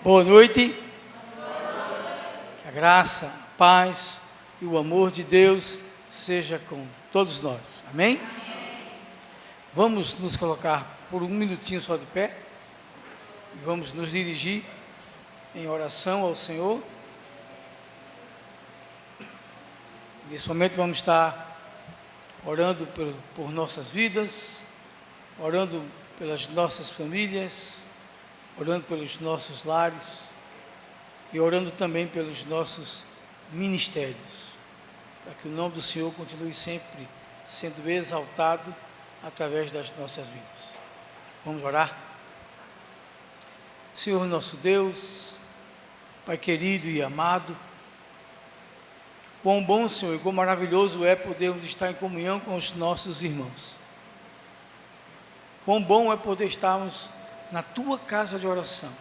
Boa noite. Que a graça, a paz e o amor de Deus seja com todos nós. Amém? Vamos nos colocar por um minutinho só de pé e vamos nos dirigir em oração ao Senhor. Nesse momento vamos estar orando por nossas vidas, orando pelas nossas famílias, orando pelos nossos lares e orando também pelos nossos ministérios, para que o nome do Senhor continue sempre sendo exaltado através das nossas vidas. Vamos orar? Senhor nosso Deus, Pai querido e amado, quão bom, Senhor, e quão maravilhoso é podermos estar em comunhão com os nossos irmãos. Quão bom é poder estarmos na Tua casa de oração,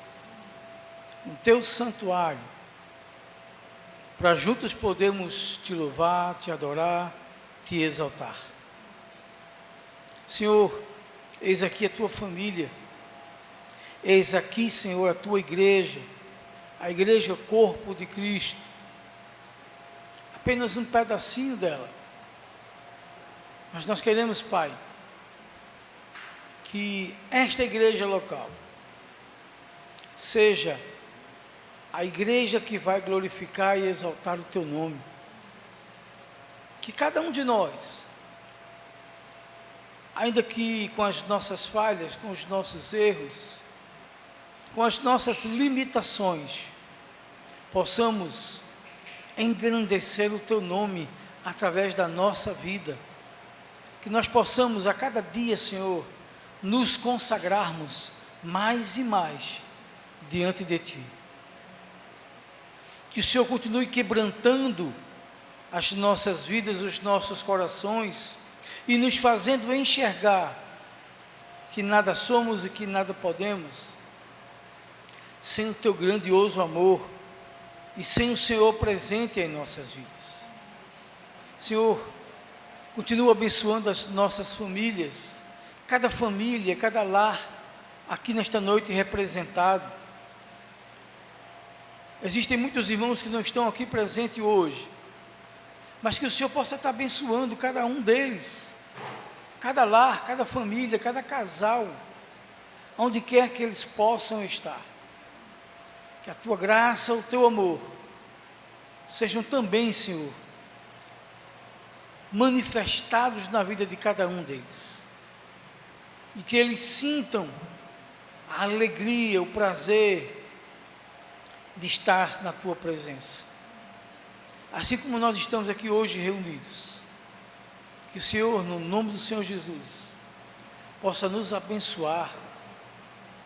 no Teu santuário, para juntos podermos Te louvar, Te adorar, Te exaltar. Senhor, eis aqui a Tua família, eis aqui, Senhor, a Tua igreja, a igreja corpo de Cristo, apenas um pedacinho dela, mas nós queremos, Pai, que esta igreja local seja a igreja que vai glorificar e exaltar o Teu nome, que cada um de nós, ainda que com as nossas falhas, com os nossos erros, com as nossas limitações, possamos engrandecer o Teu nome através da nossa vida, que nós possamos a cada dia, Senhor, nos consagrarmos mais e mais diante de Ti. Que o Senhor continue quebrantando as nossas vidas, os nossos corações e nos fazendo enxergar que nada somos e que nada podemos sem o Teu grandioso amor e sem o Senhor presente em nossas vidas. Senhor, continua abençoando as nossas famílias, cada família, cada lar aqui nesta noite representado. Existem muitos irmãos que não estão aqui presentes hoje, mas que o Senhor possa estar abençoando cada um deles, cada lar, cada família, cada casal, onde quer que eles possam estar. Que a Tua graça, o Teu amor, sejam também, Senhor, manifestados na vida de cada um deles. E que eles sintam a alegria, o prazer de estar na Tua presença. Assim como nós estamos aqui hoje reunidos, que o Senhor, no nome do Senhor Jesus, possa nos abençoar,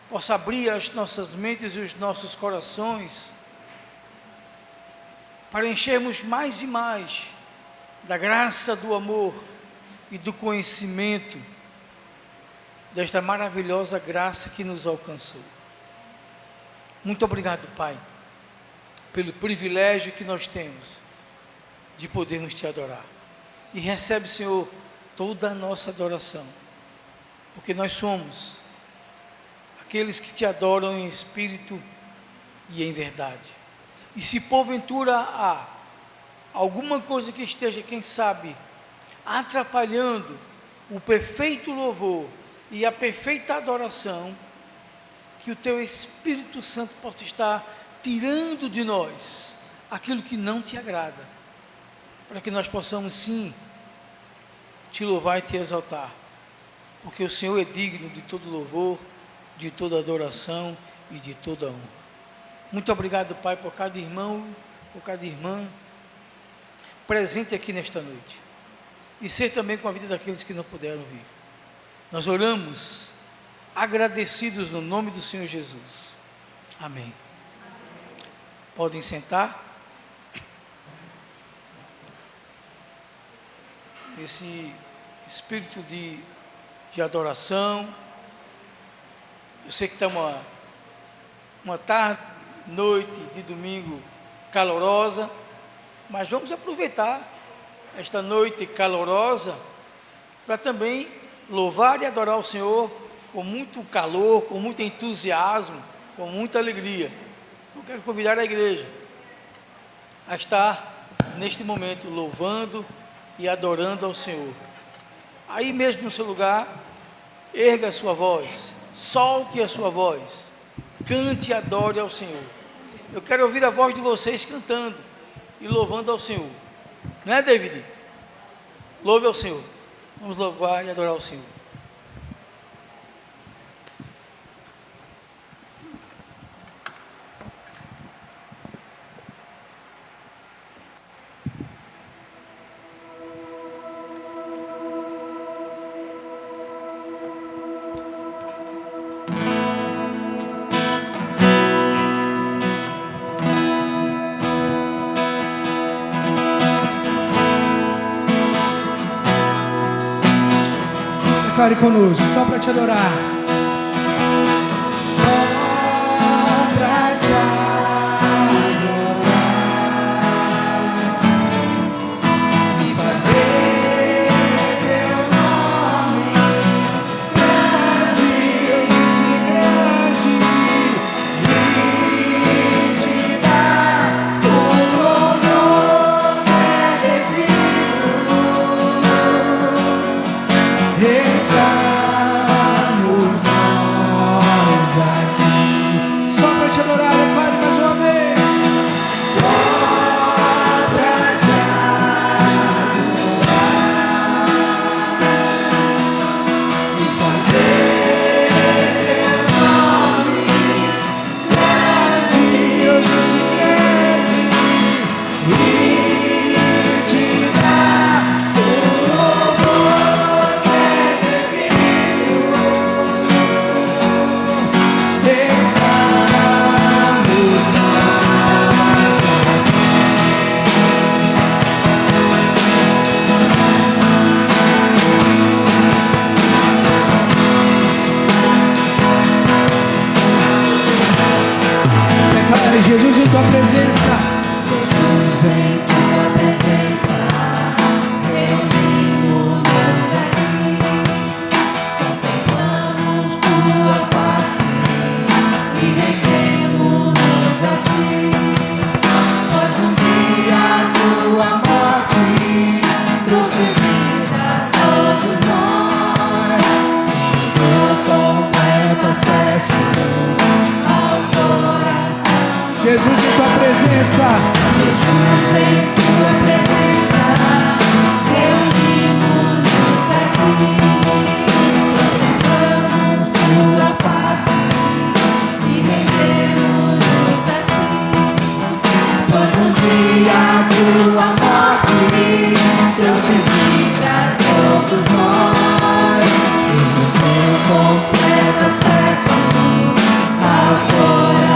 possa abrir as nossas mentes e os nossos corações, para enchermos mais e mais da graça, do amor e do conhecimento desta maravilhosa graça que nos alcançou. Muito obrigado, Pai, pelo privilégio que nós temos de podermos Te adorar. E recebe, Senhor, toda a nossa adoração, porque nós somos aqueles que Te adoram em espírito e em verdade. E se porventura há alguma coisa que esteja, quem sabe, atrapalhando o perfeito louvor e a perfeita adoração, que o Teu Espírito Santo possa estar tirando de nós aquilo que não Te agrada, para que nós possamos sim Te louvar e Te exaltar, porque o Senhor é digno de todo louvor, de toda adoração e de toda honra. Muito obrigado, Pai, por cada irmão, por cada irmã presente aqui nesta noite, e ser também com a vida daqueles que não puderam vir. Nós oramos agradecidos no nome do Senhor Jesus. Amém. Podem sentar. Esse espírito de adoração. Eu sei que está uma tarde, noite de domingo calorosa, mas vamos aproveitar esta noite calorosa para também louvar e adorar o Senhor com muito calor, com muito entusiasmo, com muita alegria. Eu quero convidar a igreja a estar neste momento louvando e adorando ao Senhor. Aí mesmo no seu lugar, erga a sua voz, solte a sua voz, cante e adore ao Senhor. Eu quero ouvir a voz de vocês cantando e louvando ao Senhor. Não é, David? Louve ao Senhor. Vamos louvar e adorar ao Senhor. Declare conosco, só para te adorar. Só para te adorar e fazer teu nome grande, eu disse grande, e te dar o louvor devido. Estamos nós aqui, só para te adorar, declare mais uma vez. Só para te adorar e fazer teu nome grande, eu disse grande, e te dar o louvor Declare Jesus em tua presença. Jesus em tua presença, reunimos-nos aqui, contemplamos tua face e rendemos-nos a ti. Pois um dia tua morte trouxe vida a todos nós, e deu completo acesso ao coração. Jesus em tua presença. Jesus em tua presença, reunimos-nos aqui, contemplamos tua face e rendemos-nos a ti. Pois um dia tua morte trouxe vida a todos nós, e nos deu completo acesso ao coração.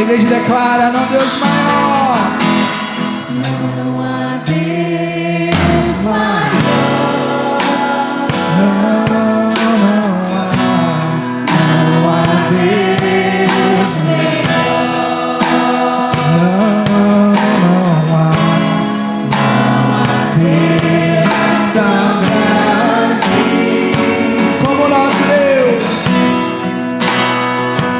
igreja declara: não Deus maior. Não há Deus maior. Não há Deus melhor. Não há Deus tão grande como nosso Deus,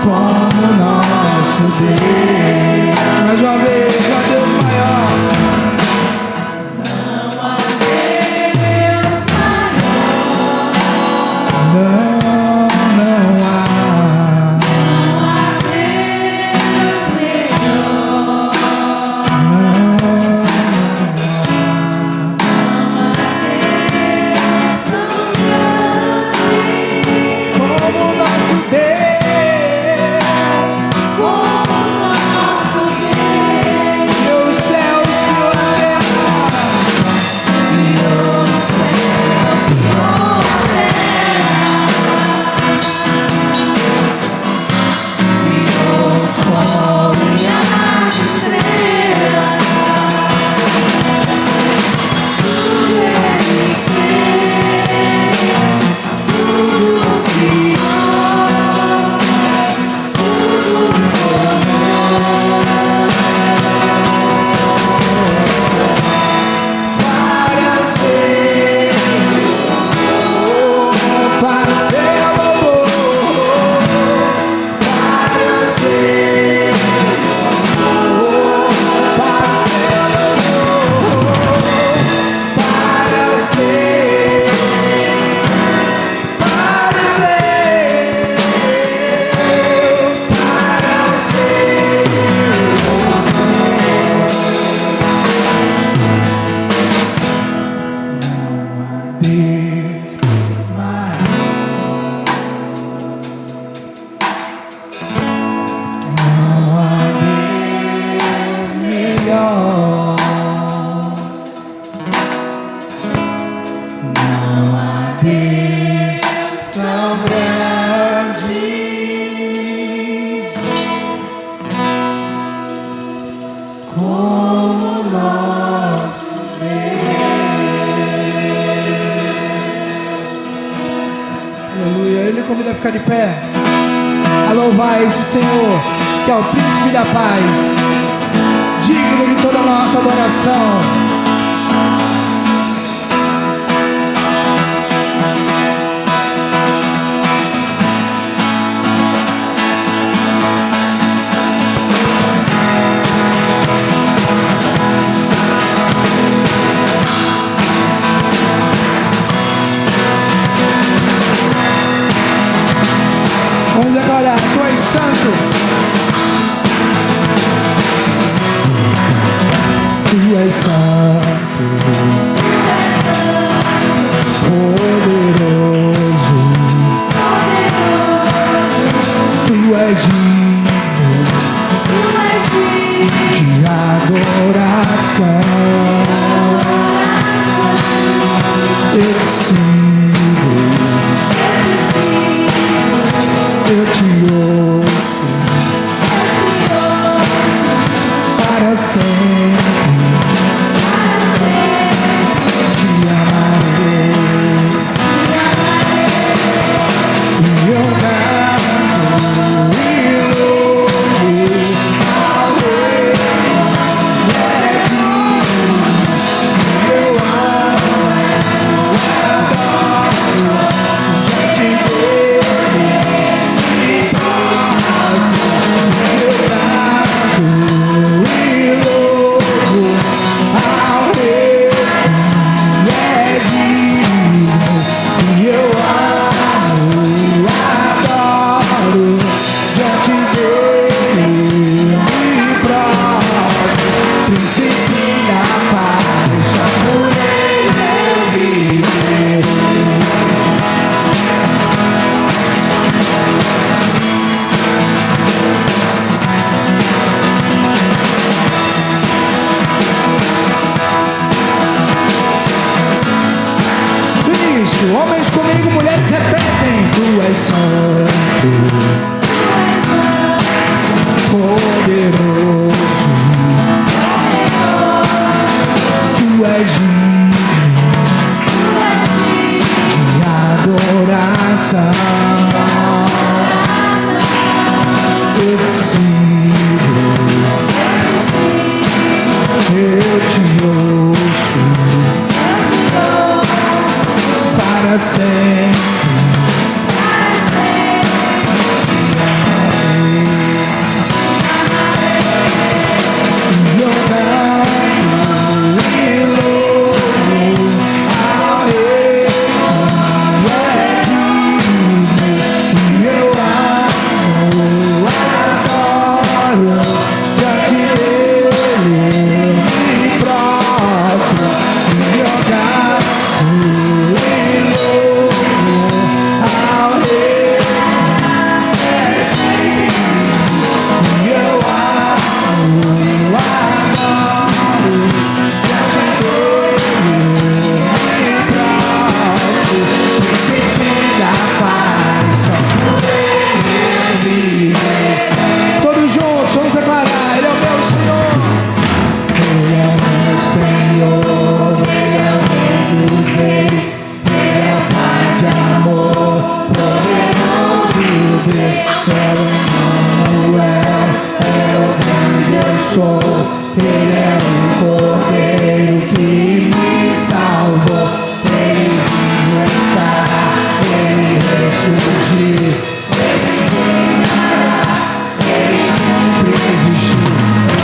como nosso Deus. Mais uma vez, ó Deus maior. Não há Deus maior. Não há. Não há Deus melhor. Como nosso Deus, Como nosso Deus. e os céus e a terra, E o céu e a terra. E o sol e as estrelas. Tudo Ele fez. Tudo criou. Tudo para o seu, para o seu amor, para o seu, para o seu amor, para o seu, para o seu, para o Deus maior. Não há Deus melhor. Não há Deus tão grande como nosso Aleluia. Ele convida a ficar de pé, a louvar esse Senhor, que é o príncipe da paz, digno de toda a nossa adoração. Vamos declarar: Tu és santo, Tu és santo, poderoso, Tu és digno de adoração. Eu te sigo, eu te ouço para sempre, te amarei e eu canto e louvo ao Rei. É digno, eu amo, adoro diante dele. Homens comigo, mulheres repetem: Tu és santo, poderoso. Deus, é o Emmanuel, é o grande eu sou. Ele é o Cordeiro que me salvou. Ele vivo está, ele ressurgiu. Sempre reinará, ele sempre existiu.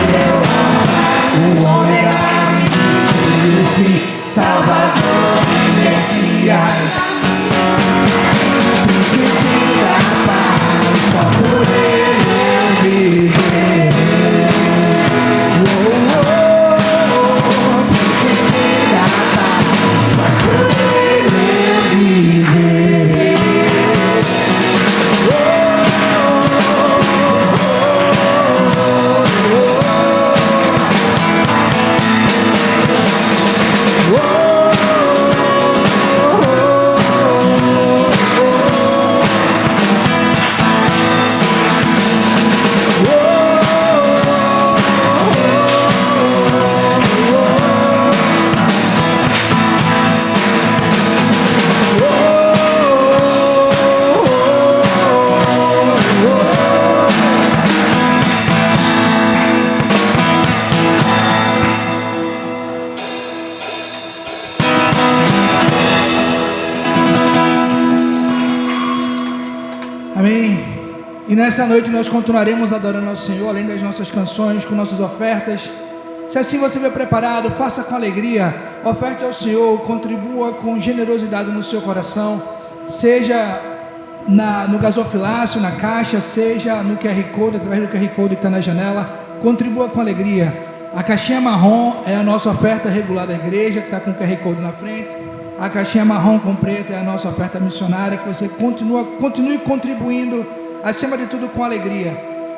Ele é o Alfa, o Ômega, o início e o fim, Salvador e Messias. Príncipe da paz, só por ele eu viver. Príncipe da paz, só por ele eu viver. Amém. E nessa noite nós continuaremos adorando ao Senhor, além das nossas canções, com nossas ofertas. Se assim você veio preparado, faça com alegria, oferte ao Senhor, contribua com generosidade no seu coração, seja no gasofilácio, na caixa, seja no QR Code, através do QR Code que está na janela, contribua com alegria. A caixinha marrom é a nossa oferta regular da igreja, que está com o QR Code na frente. A caixinha marrom com preto é a nossa oferta missionária, que você continue contribuindo, acima de tudo com alegria.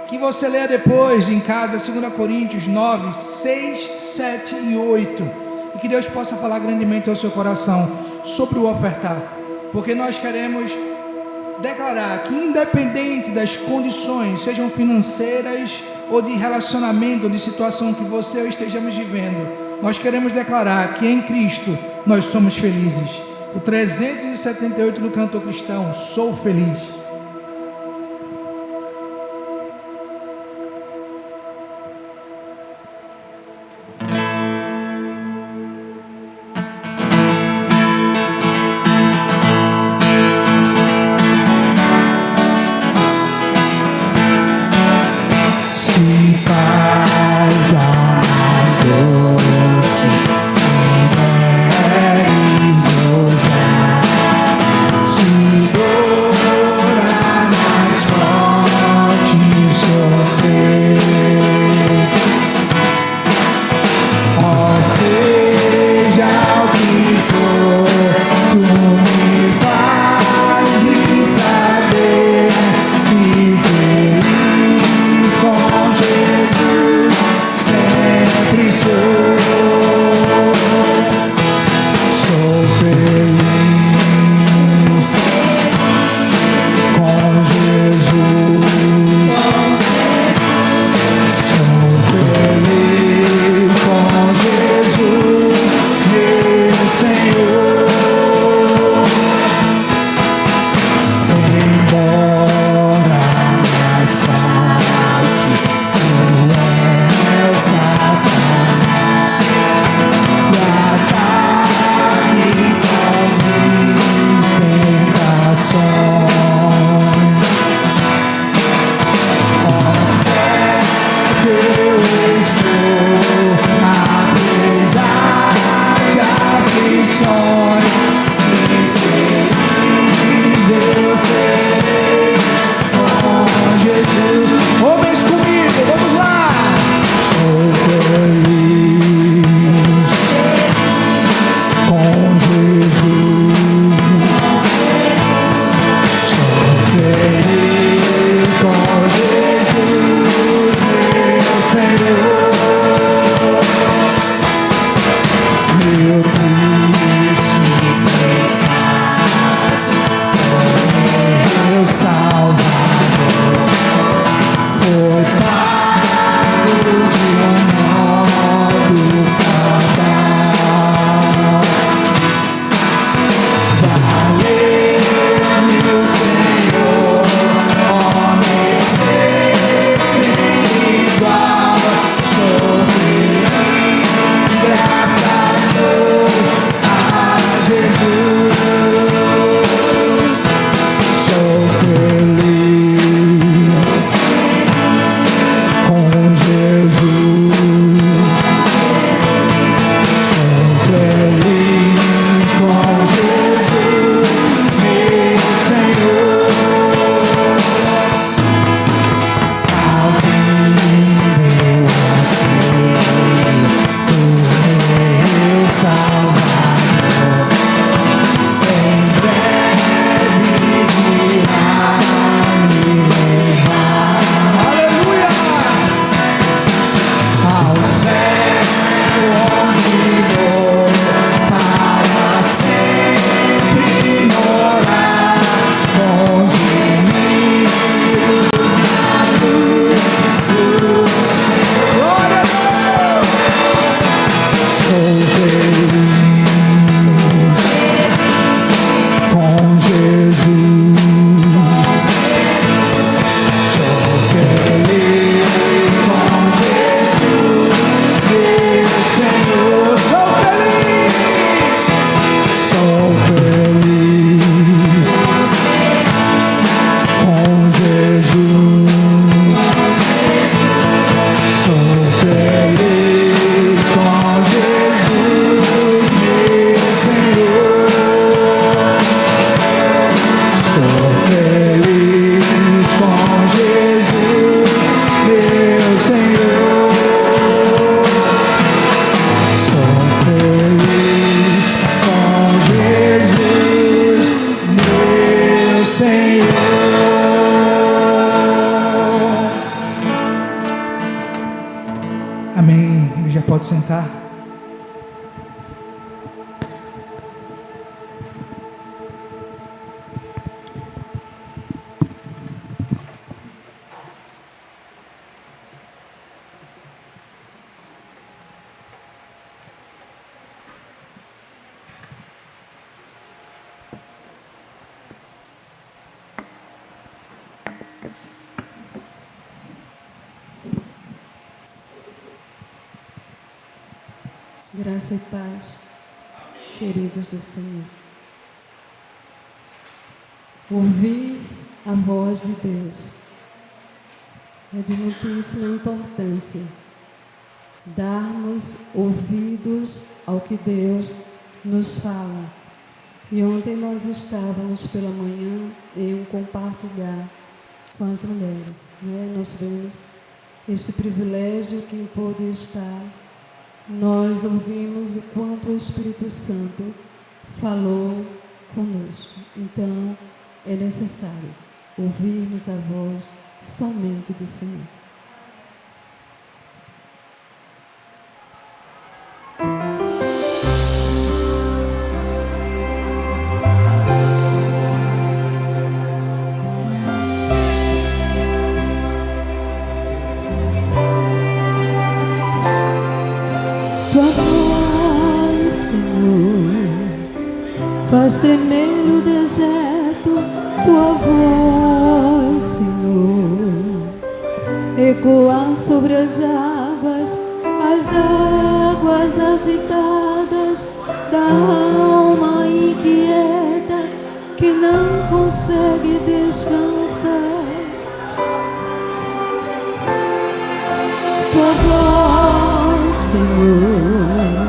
Que você leia depois em casa 2 Coríntios 9, 6, 7 e 8. E que Deus possa falar grandemente ao seu coração sobre o ofertar. Porque nós queremos declarar que, independente das condições, sejam financeiras ou de relacionamento, ou de situação que você ou eu estejamos vivendo, nós queremos declarar que em Cristo nós somos felizes. O 378 do cantor cristão, sou feliz. Pode sentar. Graça e paz, queridos do Senhor. Ouvir a voz de Deus é de muitíssima importância. Darmos ouvidos ao que Deus nos fala. E ontem nós estávamos pela manhã em um compartilhar com as mulheres, né? Nós tivemos este privilégio que pôde estar. Nós ouvimos o quanto o Espírito Santo falou conosco. Então, é necessário ouvirmos a voz somente do Senhor. Tua voz, Senhor, faz tremer o deserto. Tua voz, Senhor, ecoar sobre as águas agitadas da alma inquieta que não consegue descansar. Tua voz, Senhor,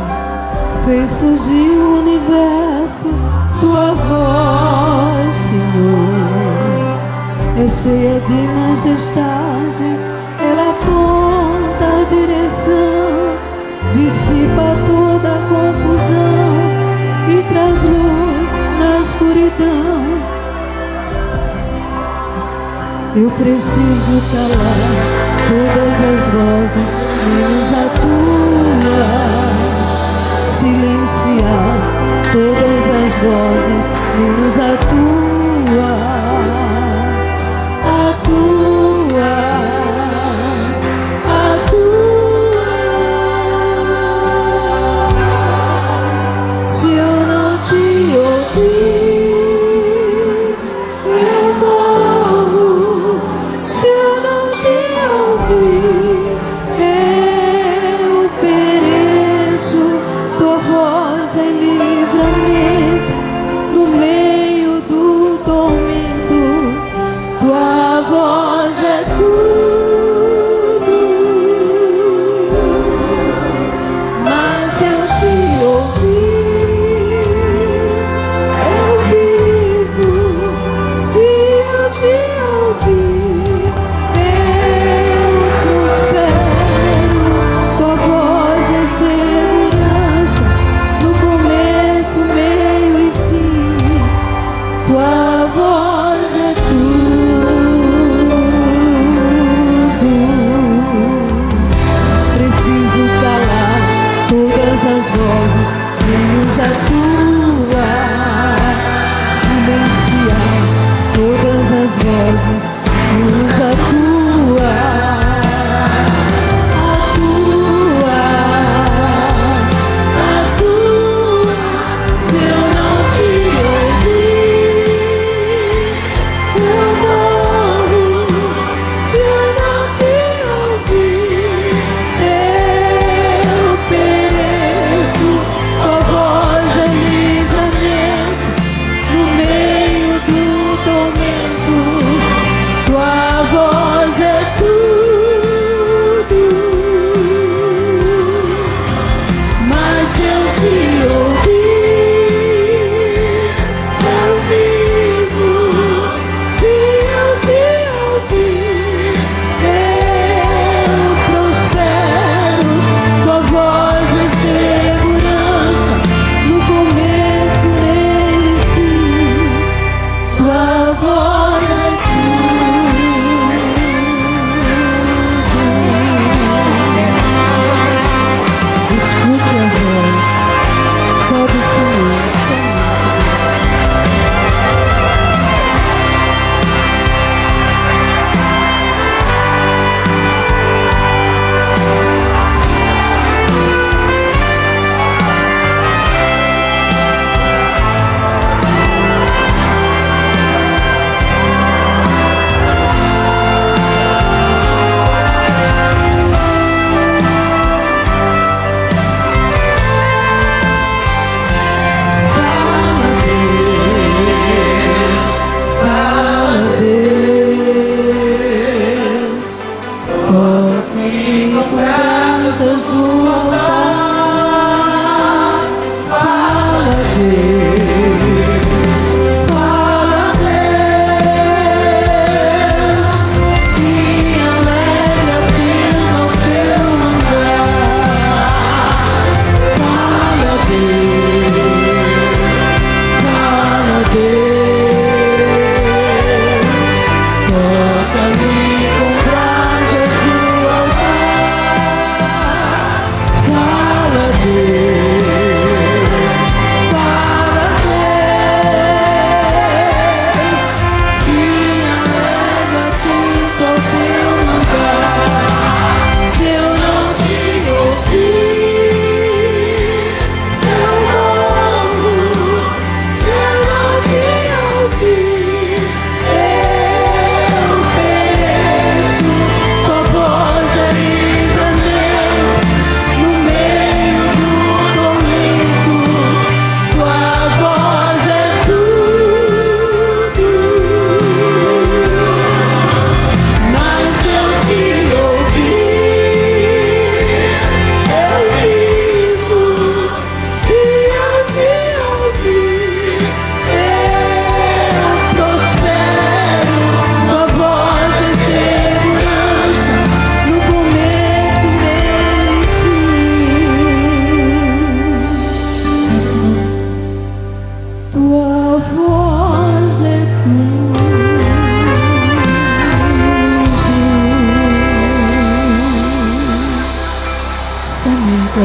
fez surgir o universo. Tua voz, Senhor, é cheia de majestade. Ela aponta a direção, dissipa toda a confusão e traz luz na escuridão. Eu preciso calar todas as vozes, menos a tua. Silenciar todas as vozes, menos a tua. A tua. A tua. Se eu não te ouvir, eu morro. Se eu não te ouvir, eu pereço. Tua voz é livramento no meio do tormento. Tua voz é tudo. Mas se eu te ouvir, eu vivo. Se eu te ouvir, eu prospero. Tua voz é segurança no começo, meio e fim. Tua voz é tudo. Preciso calar todas as vozes, menos a tua. Silenciar todas as vozes,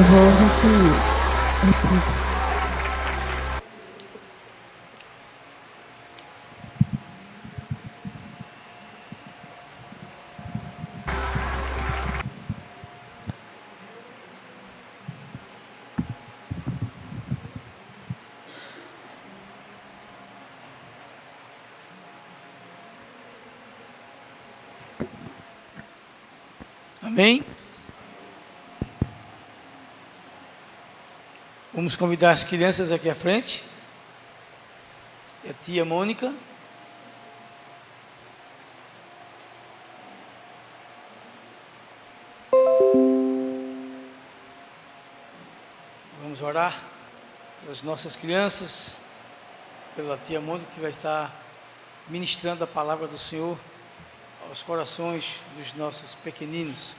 voz do Senhor é tudo. Amém? Vamos convidar as crianças aqui à frente. E a tia Mônica. Vamos orar pelas nossas crianças, pela tia Mônica que vai estar ministrando a palavra do Senhor aos corações dos nossos pequeninos.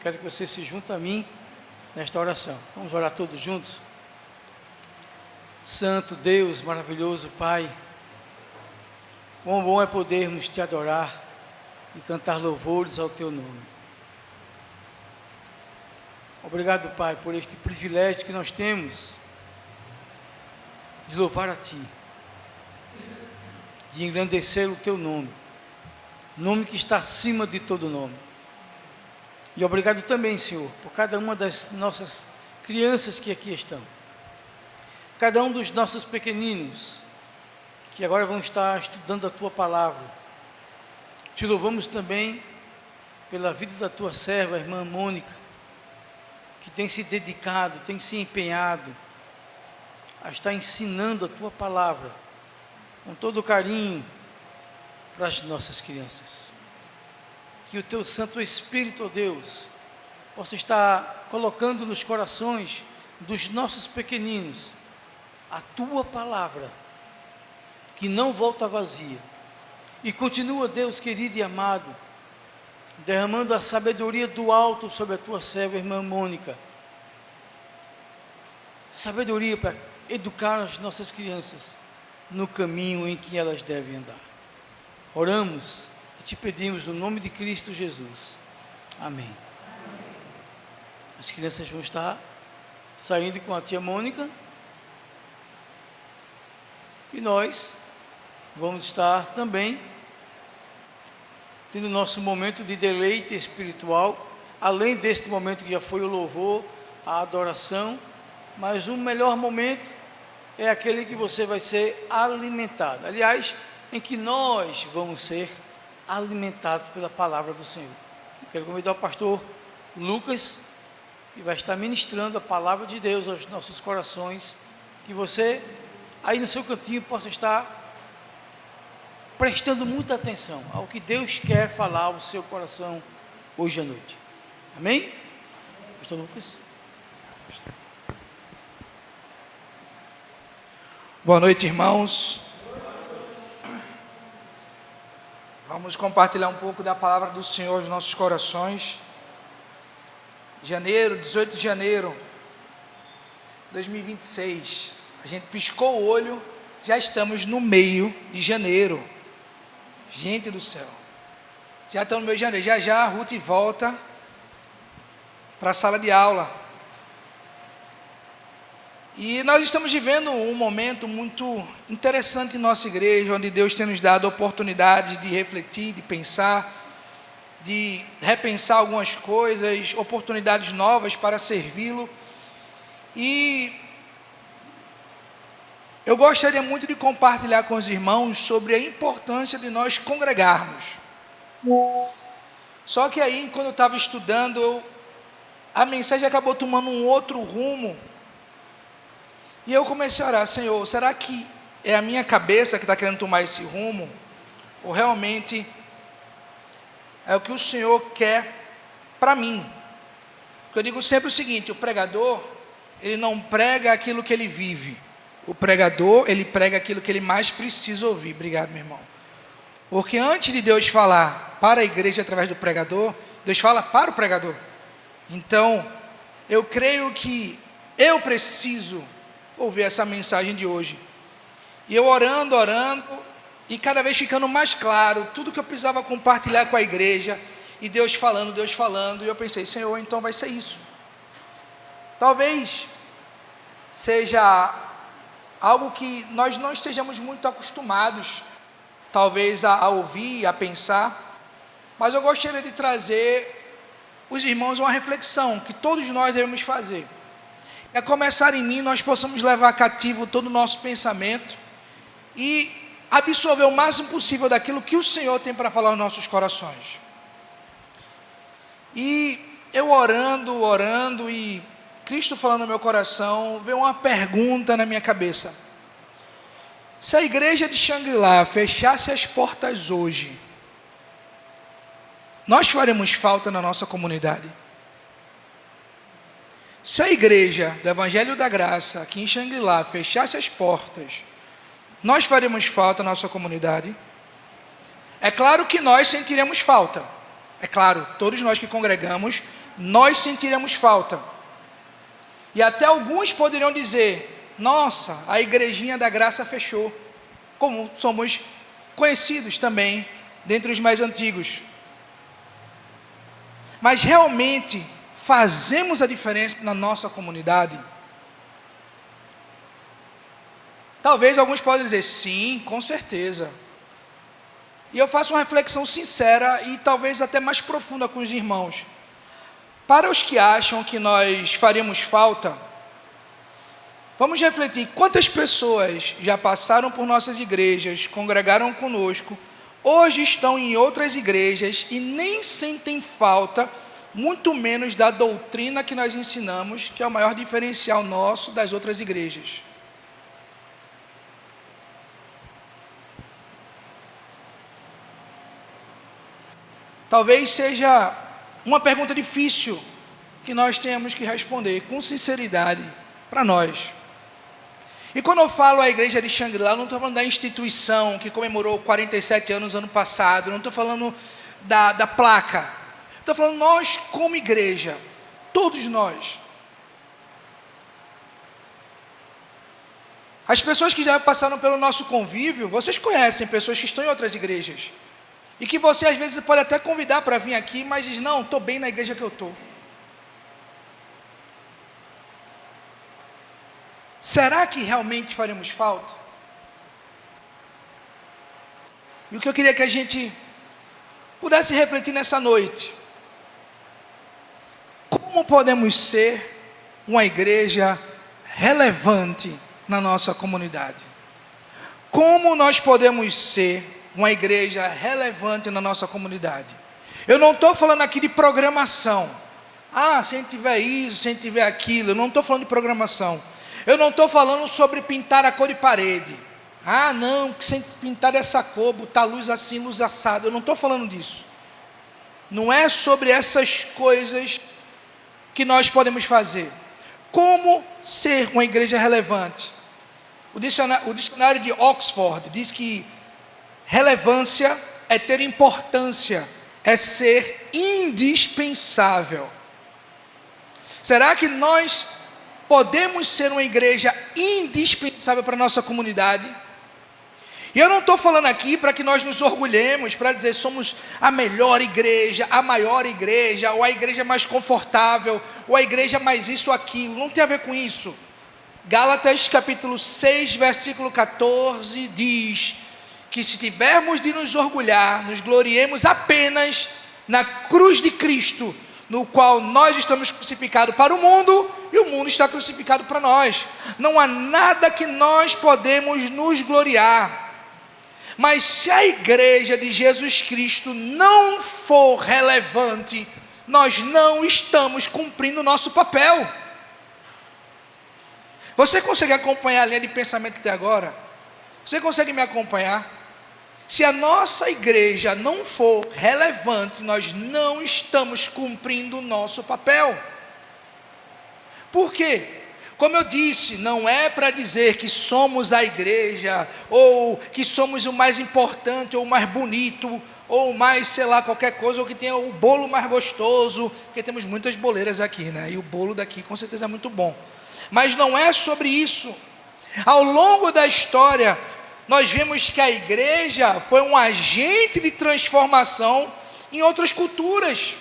Quero que você se junte a mim nesta oração. Vamos orar todos juntos? Santo Deus, maravilhoso Pai, quão bom é podermos te adorar e cantar louvores ao teu nome. Obrigado, Pai, por este privilégio que nós temos de louvar a Ti, de engrandecer o teu nome, nome que está acima de todo nome. E obrigado também, Senhor, por cada uma das nossas crianças que aqui estão, cada um dos nossos pequeninos, que agora vão estar estudando a Tua palavra. Te louvamos também pela vida da Tua serva, a irmã Mônica, que tem se dedicado, tem se empenhado a estar ensinando a Tua palavra com todo carinho para as nossas crianças. Que o Teu Santo Espírito, ó Deus, possa estar colocando nos corações dos nossos pequeninos a Tua palavra, que não volta vazia, e continua, Deus querido e amado, derramando a sabedoria do alto sobre a Tua serva, irmã Mônica, sabedoria para educar as nossas crianças no caminho em que elas devem andar. Oramos e te pedimos no nome de Cristo Jesus. Amém. As crianças vão estar saindo com a tia Mônica e nós vamos estar também tendo nosso momento de deleite espiritual, além deste momento que já foi o louvor, a adoração, mas o melhor momento é aquele que você vai ser alimentado, aliás, em que nós vamos ser alimentados pela palavra do Senhor. Eu quero convidar o pastor Lucas, que vai estar ministrando a palavra de Deus aos nossos corações, que você, aí no seu cantinho, possa estar prestando muita atenção ao que Deus quer falar ao seu coração hoje à noite. Amém? Pastor Lucas. Boa noite, irmãos. Vamos compartilhar um pouco da palavra do Senhor aos nossos corações. Janeiro, 18 de janeiro de 2026. A gente piscou o olho, já estamos no meio de janeiro. Gente do céu, já estamos no meio de janeiro. Já já a Ruth volta para a sala de aula. E nós estamos vivendo um momento muito interessante em nossa igreja, onde Deus tem nos dado oportunidades de refletir, de pensar, de repensar algumas coisas, oportunidades novas para servi-lo. E eu gostaria muito de compartilhar com os irmãos sobre a importância de nós congregarmos. Só que aí, quando eu estava estudando, a mensagem acabou tomando um outro rumo. E eu comecei a orar: Senhor, será que é a minha cabeça que está querendo tomar esse rumo? Ou realmente é o que o Senhor quer para mim? Porque eu digo sempre o seguinte: o pregador, ele não prega aquilo que ele vive. O pregador, ele prega aquilo que ele mais precisa ouvir. Obrigado, meu irmão. Porque antes de Deus falar para a igreja através do pregador, Deus fala para o pregador. Então, eu creio que eu preciso ouvir essa mensagem de hoje. E eu orando, e cada vez ficando mais claro tudo que eu precisava compartilhar com a igreja, e Deus falando, e eu pensei: Senhor, então vai ser isso. talvez seja algo que nós não estejamos muito acostumados, talvez a ouvir, a pensar, mas eu gostaria de trazer os irmãos uma reflexão que todos nós devemos fazer. É começar em mim, nós possamos levar cativo todo o nosso pensamento e absorver o máximo possível daquilo que o Senhor tem para falar aos nossos corações. E eu orando e Cristo falando no meu coração, veio uma pergunta na minha cabeça: se a igreja de Xangri-Lá fechasse as portas hoje, nós faremos falta na nossa comunidade? Se a igreja do Evangelho da Graça aqui em Xangri-Lá fechasse as portas, nós faremos falta na nossa comunidade? É claro que nós sentiremos falta. É claro, todos nós que congregamos, nós sentiremos falta. E até alguns poderiam dizer: nossa, a igrejinha da graça fechou. Como somos conhecidos também, dentre os mais antigos. Mas realmente fazemos a diferença na nossa comunidade? Talvez alguns possam dizer: sim, com certeza. E eu faço uma reflexão sincera e talvez até mais profunda com os irmãos. Para os que acham que nós faremos falta, vamos refletir quantas pessoas já passaram por nossas igrejas, congregaram conosco, hoje estão em outras igrejas e nem sentem falta, muito menos da doutrina que nós ensinamos, que é o maior diferencial nosso das outras igrejas. Talvez seja uma pergunta difícil que nós tenhamos que responder com sinceridade para nós. E quando eu falo a igreja de Xangri-Lá, eu não estou falando da instituição que comemorou 47 anos ano passado, não estou falando da placa. Estou falando nós como igreja, todos nós. As pessoas que já passaram pelo nosso convívio, vocês conhecem pessoas que estão em outras igrejas. E que você às vezes pode até convidar para vir aqui, mas diz: não, estou bem na igreja que eu estou. Será que realmente faremos falta? E o que eu queria que a gente pudesse refletir nessa noite: como podemos ser uma igreja relevante na nossa comunidade? Como nós podemos ser uma igreja relevante na nossa comunidade? Eu não estou falando aqui de programação. Se a gente tiver isso, se a gente tiver aquilo. Eu não estou falando de programação. Eu não estou falando sobre pintar a cor de parede. Não, se a gente pintar dessa cor, botar luz assim, luz assada. Eu não estou falando disso. Não é sobre essas coisas que nós podemos fazer. Como ser uma igreja relevante? O dicionário de Oxford diz que relevância é ter importância, é ser indispensável. Será que nós podemos ser uma igreja indispensável para a nossa comunidade? E eu não estou falando aqui para que nós nos orgulhemos, para dizer somos a melhor igreja, a maior igreja, ou a igreja mais confortável, ou a igreja mais isso ou aquilo. Não tem a ver com isso. Gálatas capítulo 6, versículo 14 diz que se tivermos de nos orgulhar, nos gloriemos apenas na cruz de Cristo, no qual nós estamos crucificados para o mundo e o mundo está crucificado para nós. Não há nada que nós podemos nos gloriar. Mas se a igreja de Jesus Cristo não for relevante, nós não estamos cumprindo o nosso papel. Você consegue acompanhar a linha de pensamento até agora? Você consegue me acompanhar? Se a nossa igreja não for relevante, nós não estamos cumprindo o nosso papel. Por quê? Como eu disse, não é para dizer que somos a igreja, ou que somos o mais importante, ou o mais bonito, ou mais, sei lá, qualquer coisa, ou que tenha o bolo mais gostoso, porque temos muitas boleiras aqui, né? E o bolo daqui com certeza é muito bom. Mas não é sobre isso. Ao longo da história, nós vemos que a igreja foi um agente de transformação em outras culturas.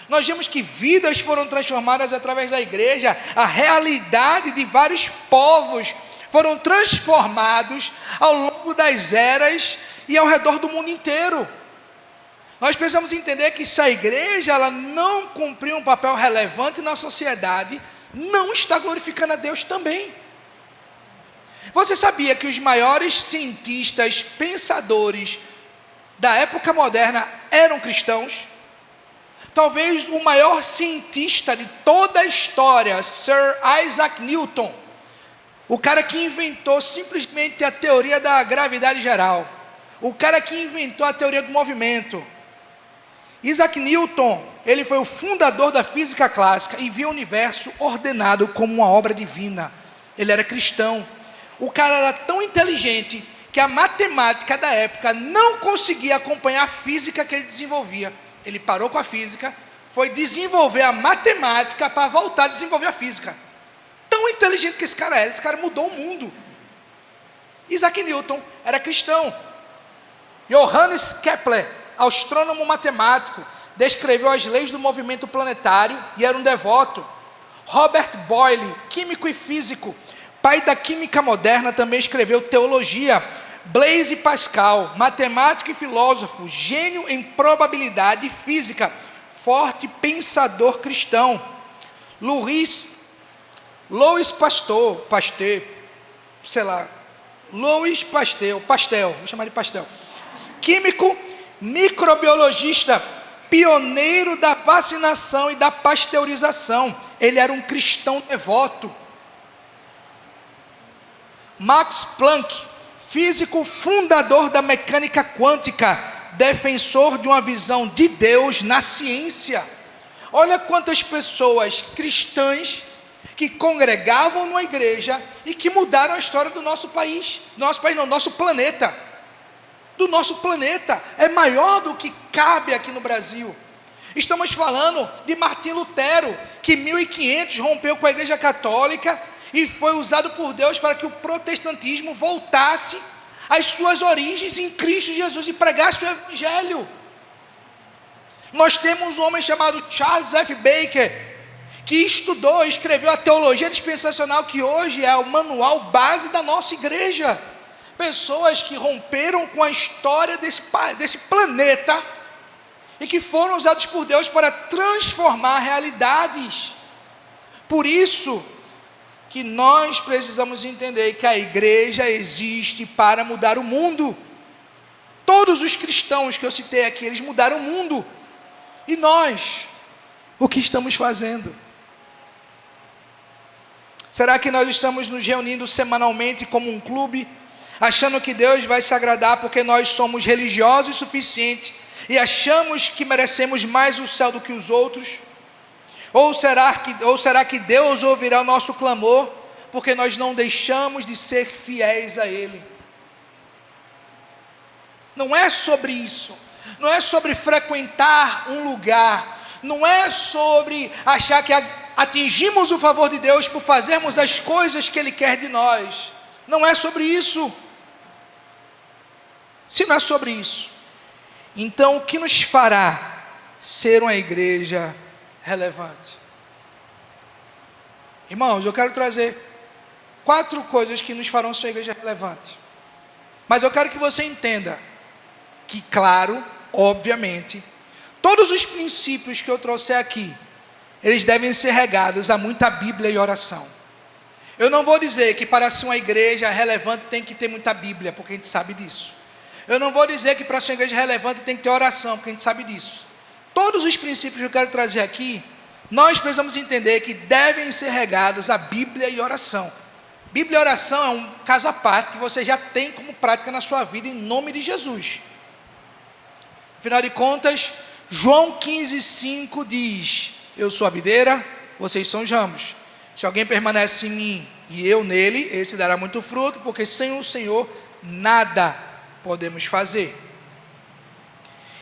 Nós vemos que vidas foram transformadas através da igreja, a realidade de vários povos foram transformados ao longo das eras e ao redor do mundo inteiro. Nós precisamos entender que se a igreja ela não cumprir um papel relevante na sociedade, não está glorificando a Deus também. Você sabia que os maiores cientistas, pensadores da época moderna eram cristãos? Talvez o maior cientista de toda a história, Sir Isaac Newton, o cara que inventou simplesmente a teoria da gravidade geral, o cara que inventou a teoria do movimento. Isaac Newton, ele foi o fundador da física clássica e viu o universo ordenado como uma obra divina. Ele era cristão. O cara era tão inteligente que a matemática da época não conseguia acompanhar a física que ele desenvolvia. Ele parou com a física, foi desenvolver a matemática para voltar a desenvolver a física. Tão inteligente que esse cara mudou o mundo. Isaac Newton era cristão. Johannes Kepler, astrônomo matemático, descreveu as leis do movimento planetário e era um devoto. Robert Boyle, químico e físico, pai da química moderna, também escreveu teologia. Blaise Pascal, matemático e filósofo, gênio em probabilidade e física, forte pensador cristão. Louis Pasteur, vou chamar de Pastel, químico, microbiologista, pioneiro da vacinação e da pasteurização. Ele era um cristão devoto. Max Planck, físico fundador da mecânica quântica, defensor de uma visão de Deus na ciência. Olha quantas pessoas cristãs que congregavam numa igreja e que mudaram a história do nosso país. Nosso planeta. Do nosso planeta. É maior do que cabe aqui no Brasil. Estamos falando de Martim Lutero, que em 1500 rompeu com a igreja católica e foi usado por Deus para que o protestantismo voltasse às suas origens em Cristo Jesus e pregasse o evangelho. Nós temos um homem chamado Charles F. Baker, que estudou e escreveu a teologia dispensacional, que hoje é o manual base da nossa igreja. Pessoas que romperam com a história desse planeta e que foram usados por Deus para transformar realidades. Por isso que nós precisamos entender que a igreja existe para mudar o mundo. Todos os cristãos que eu citei aqui, eles mudaram o mundo. E nós, o que estamos fazendo? Será que nós estamos nos reunindo semanalmente como um clube, achando que Deus vai se agradar porque nós somos religiosos o suficiente e achamos que merecemos mais o céu do que os outros? Ou será que Deus ouvirá o nosso clamor porque nós não deixamos de ser fiéis a Ele? Não é sobre isso. Não é sobre frequentar um lugar. Não é sobre achar que atingimos o favor de Deus por fazermos as coisas que Ele quer de nós. Não é sobre isso. Se não é sobre isso, então o que nos fará ser uma igreja relevante? Irmãos, eu quero trazer 4 coisas que nos farão ser uma igreja relevante. Mas eu quero que você entenda que, claro, obviamente, todos os princípios que eu trouxe aqui, eles devem ser regados a muita Bíblia e oração. Eu não vou dizer que para ser uma igreja relevante tem que ter muita Bíblia, porque a gente sabe disso. Eu não vou dizer que para ser uma igreja relevante tem que ter oração, porque a gente sabe disso. Todos os princípios que eu quero trazer aqui, nós precisamos entender que devem ser regados a Bíblia e oração. Bíblia e oração é um caso à parte que você já tem como prática na sua vida, em nome de Jesus. Afinal de contas, João 15,5 diz: eu sou a videira, vocês são os ramos. Se alguém permanece em mim e eu nele, esse dará muito fruto, porque sem o Senhor nada podemos fazer.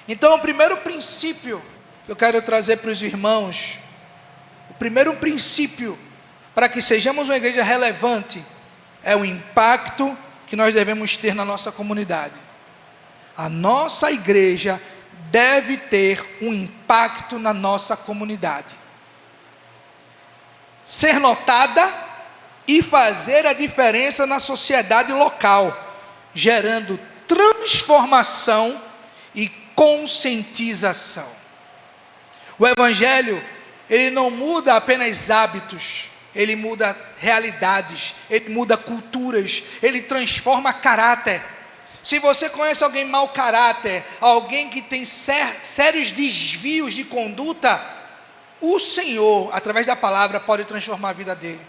Então, o primeiro princípio que eu quero trazer para os irmãos, o primeiro princípio para que sejamos uma igreja relevante, é o impacto que nós devemos ter na nossa comunidade. A nossa igreja deve ter um impacto na nossa comunidade. Ser notada e fazer a diferença na sociedade local, gerando transformação e conscientização. O Evangelho, ele não muda apenas hábitos, ele muda realidades, ele muda culturas, ele transforma caráter. Se você conhece alguém mau caráter, alguém que tem sérios desvios de conduta, o Senhor, através da palavra, pode transformar a vida dele.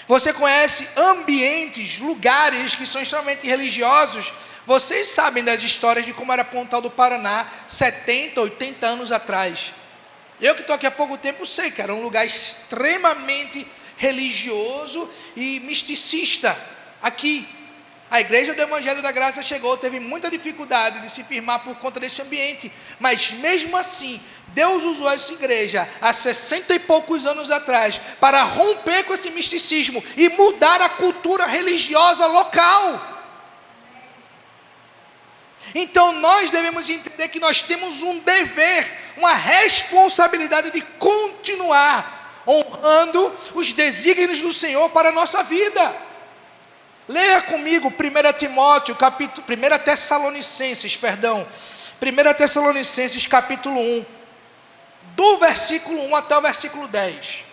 Você conhece ambientes, lugares que são extremamente religiosos. Vocês sabem das histórias de como era Pontal do Paraná 70, 80 anos atrás. Eu que estou aqui há pouco tempo sei que era um lugar extremamente religioso e misticista. Aqui, a igreja do Evangelho da Graça chegou, teve muita dificuldade de se firmar por conta desse ambiente, mas mesmo assim, Deus usou essa igreja há 60 e poucos anos atrás para romper com esse misticismo e mudar a cultura religiosa local. Então nós devemos entender que nós temos um dever, uma responsabilidade de continuar honrando os desígnios do Senhor para a nossa vida. Leia comigo 1 Tessalonicenses capítulo 1, do versículo 1 até o versículo 10.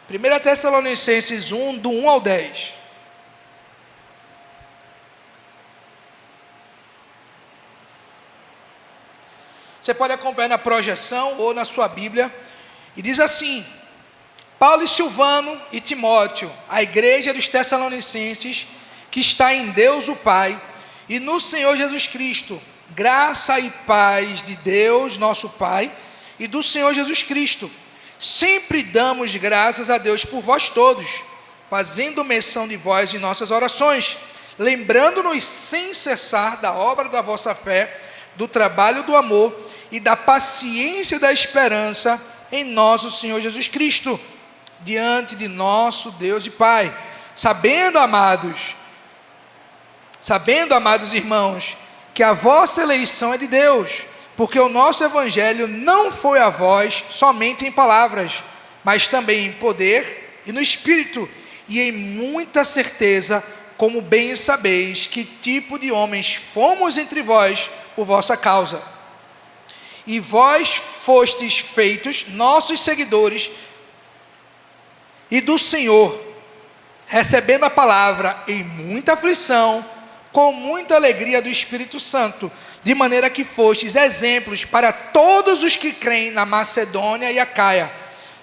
1 Tessalonicenses 1, do 1 ao 10. Você pode acompanhar na projeção ou na sua Bíblia. E diz assim: Paulo e Silvano e Timóteo, a igreja dos Tessalonicenses, que está em Deus o Pai e no Senhor Jesus Cristo, graça e paz de Deus nosso Pai e do Senhor Jesus Cristo. Sempre damos graças a Deus por vós todos, fazendo menção de vós em nossas orações, lembrando-nos sem cessar da obra da vossa fé, do trabalho do amor e da paciência da esperança em nosso Senhor Jesus Cristo, diante de nosso Deus e Pai, sabendo, amados irmãos, que a vossa eleição é de Deus, porque o nosso Evangelho não foi a vós somente em palavras, mas também em poder e no Espírito, e em muita certeza, como bem sabeis que tipo de homens fomos entre vós por vossa causa. E vós fostes feitos nossos seguidores e do Senhor, recebendo a palavra em muita aflição, com muita alegria do Espírito Santo, de maneira que fostes exemplos para todos os que creem na Macedônia e Acaia,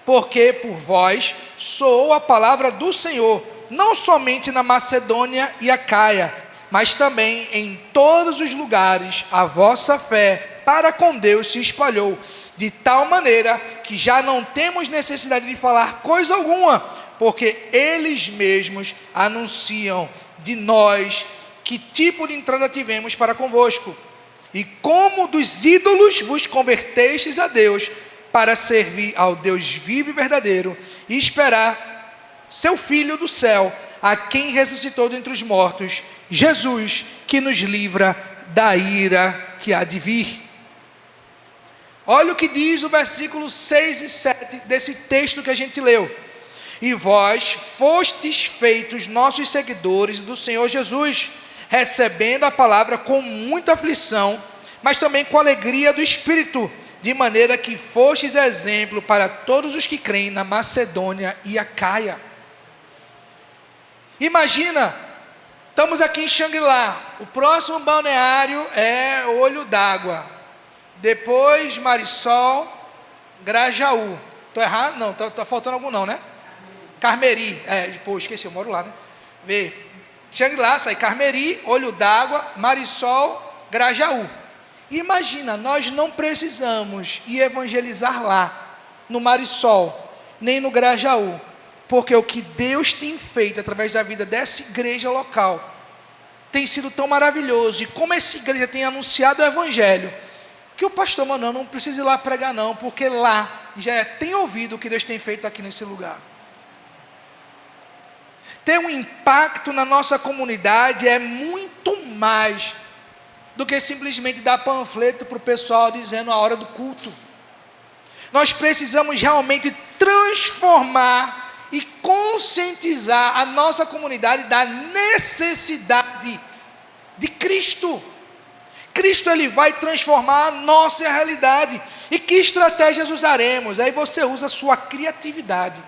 porque por vós soou a palavra do Senhor, não somente na Macedônia e Acaia, mas também em todos os lugares a vossa fé para com Deus se espalhou, de tal maneira que já não temos necessidade de falar coisa alguma, porque eles mesmos anunciam de nós que tipo de entrada tivemos para convosco, e como dos ídolos vos convertestes a Deus, para servir ao Deus vivo e verdadeiro, e esperar seu Filho do céu, a quem ressuscitou dentre os mortos, Jesus, que nos livra da ira que há de vir. Olha o que diz o versículo 6 e 7 desse texto que a gente leu. E vós fostes feitos nossos seguidores do Senhor Jesus, recebendo a palavra com muita aflição, mas também com alegria do Espírito, de maneira que fostes exemplo para todos os que creem na Macedônia e Acaia. Imagina, estamos aqui em Xangri-Lá, o próximo balneário é Olho d'Água, depois Marisol, Grajaú. Estou errado? Não, está faltando algum não, né? Carmeri, esqueci, eu moro lá, né? Vê, Xangri-Lá, sai Carmeri, Olho d'Água, Marisol, Grajaú. Imagina, nós não precisamos ir evangelizar lá, no Marisol, nem no Grajaú, porque o que Deus tem feito através da vida dessa igreja local tem sido tão maravilhoso, e como essa igreja tem anunciado o Evangelho, que o pastor Manuel não precisa ir lá pregar não, porque lá já tem ouvido o que Deus tem feito aqui nesse lugar. Ter um impacto na nossa comunidade é muito mais do que simplesmente dar panfleto para o pessoal dizendo a hora do culto. Nós precisamos realmente transformar e conscientizar a nossa comunidade da necessidade de Cristo. Cristo, ele vai transformar a nossa realidade. E que estratégias usaremos? Aí você usa a sua criatividade.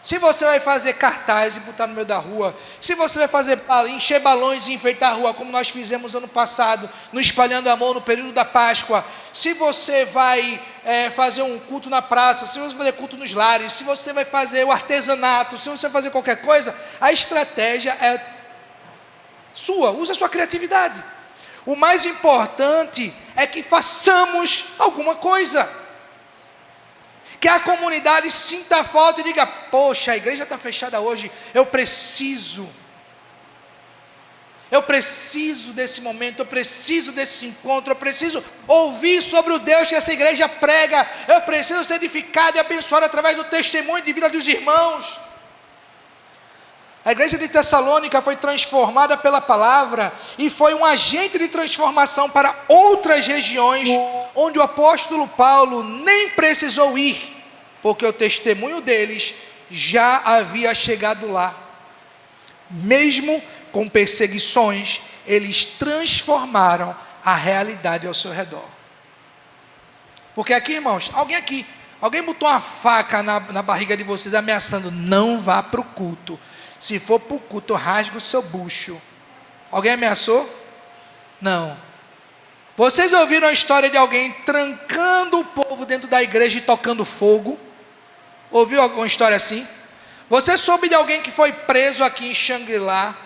Se você vai fazer cartaz e botar no meio da rua, se você vai fazer encher balões e enfeitar a rua, como nós fizemos ano passado, no Espalhando Amor, no período da Páscoa, se você vai fazer um culto na praça, se você vai fazer culto nos lares, se você vai fazer o artesanato, se você vai fazer qualquer coisa, a estratégia é sua, use a sua criatividade. O mais importante é que façamos alguma coisa. Que a comunidade sinta a falta e diga: poxa, a igreja está fechada hoje, eu preciso desse momento, eu preciso desse encontro, eu preciso ouvir sobre o Deus que essa igreja prega, eu preciso ser edificado e abençoado através do testemunho de vida dos irmãos. A igreja de Tessalônica foi transformada pela palavra e foi um agente de transformação para outras regiões, onde o apóstolo Paulo nem precisou ir, porque o testemunho deles já havia chegado lá. Mesmo com perseguições, eles transformaram a realidade ao seu redor. Porque aqui, irmãos, alguém botou uma faca na barriga de vocês ameaçando: não vá para o culto. Se for para o culto, rasga o seu bucho. Alguém ameaçou? Não. Vocês ouviram a história de alguém trancando o povo dentro da igreja e tocando fogo? Ouviu alguma história assim? Você soube de alguém que foi preso aqui em Xangri-Lá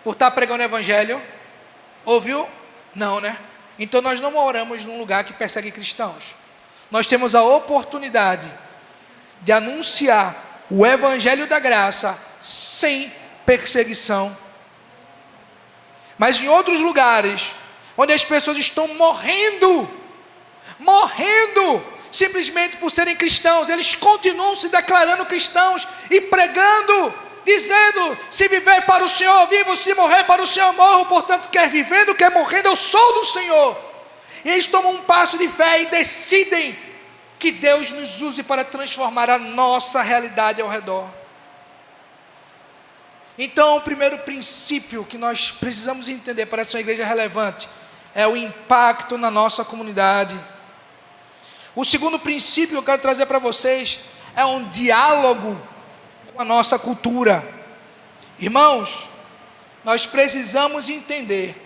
por estar pregando o evangelho? Ouviu? Não, né? Então nós não moramos num lugar que persegue cristãos. Nós temos a oportunidade de anunciar o evangelho da graça sem perseguição. Mas em outros lugares, onde as pessoas estão morrendo, simplesmente por serem cristãos, eles continuam se declarando cristãos e pregando, dizendo: se viver para o Senhor, vivo; se morrer para o Senhor, morro. Portanto, quer vivendo, quer morrendo, eu sou do Senhor. E eles tomam um passo de fé e decidem que Deus nos use para transformar a nossa realidade ao redor. Então, o primeiro princípio que nós precisamos entender para essa igreja relevante é o impacto na nossa comunidade. O segundo princípio que eu quero trazer para vocês é um diálogo com a nossa cultura. Irmãos, nós precisamos entender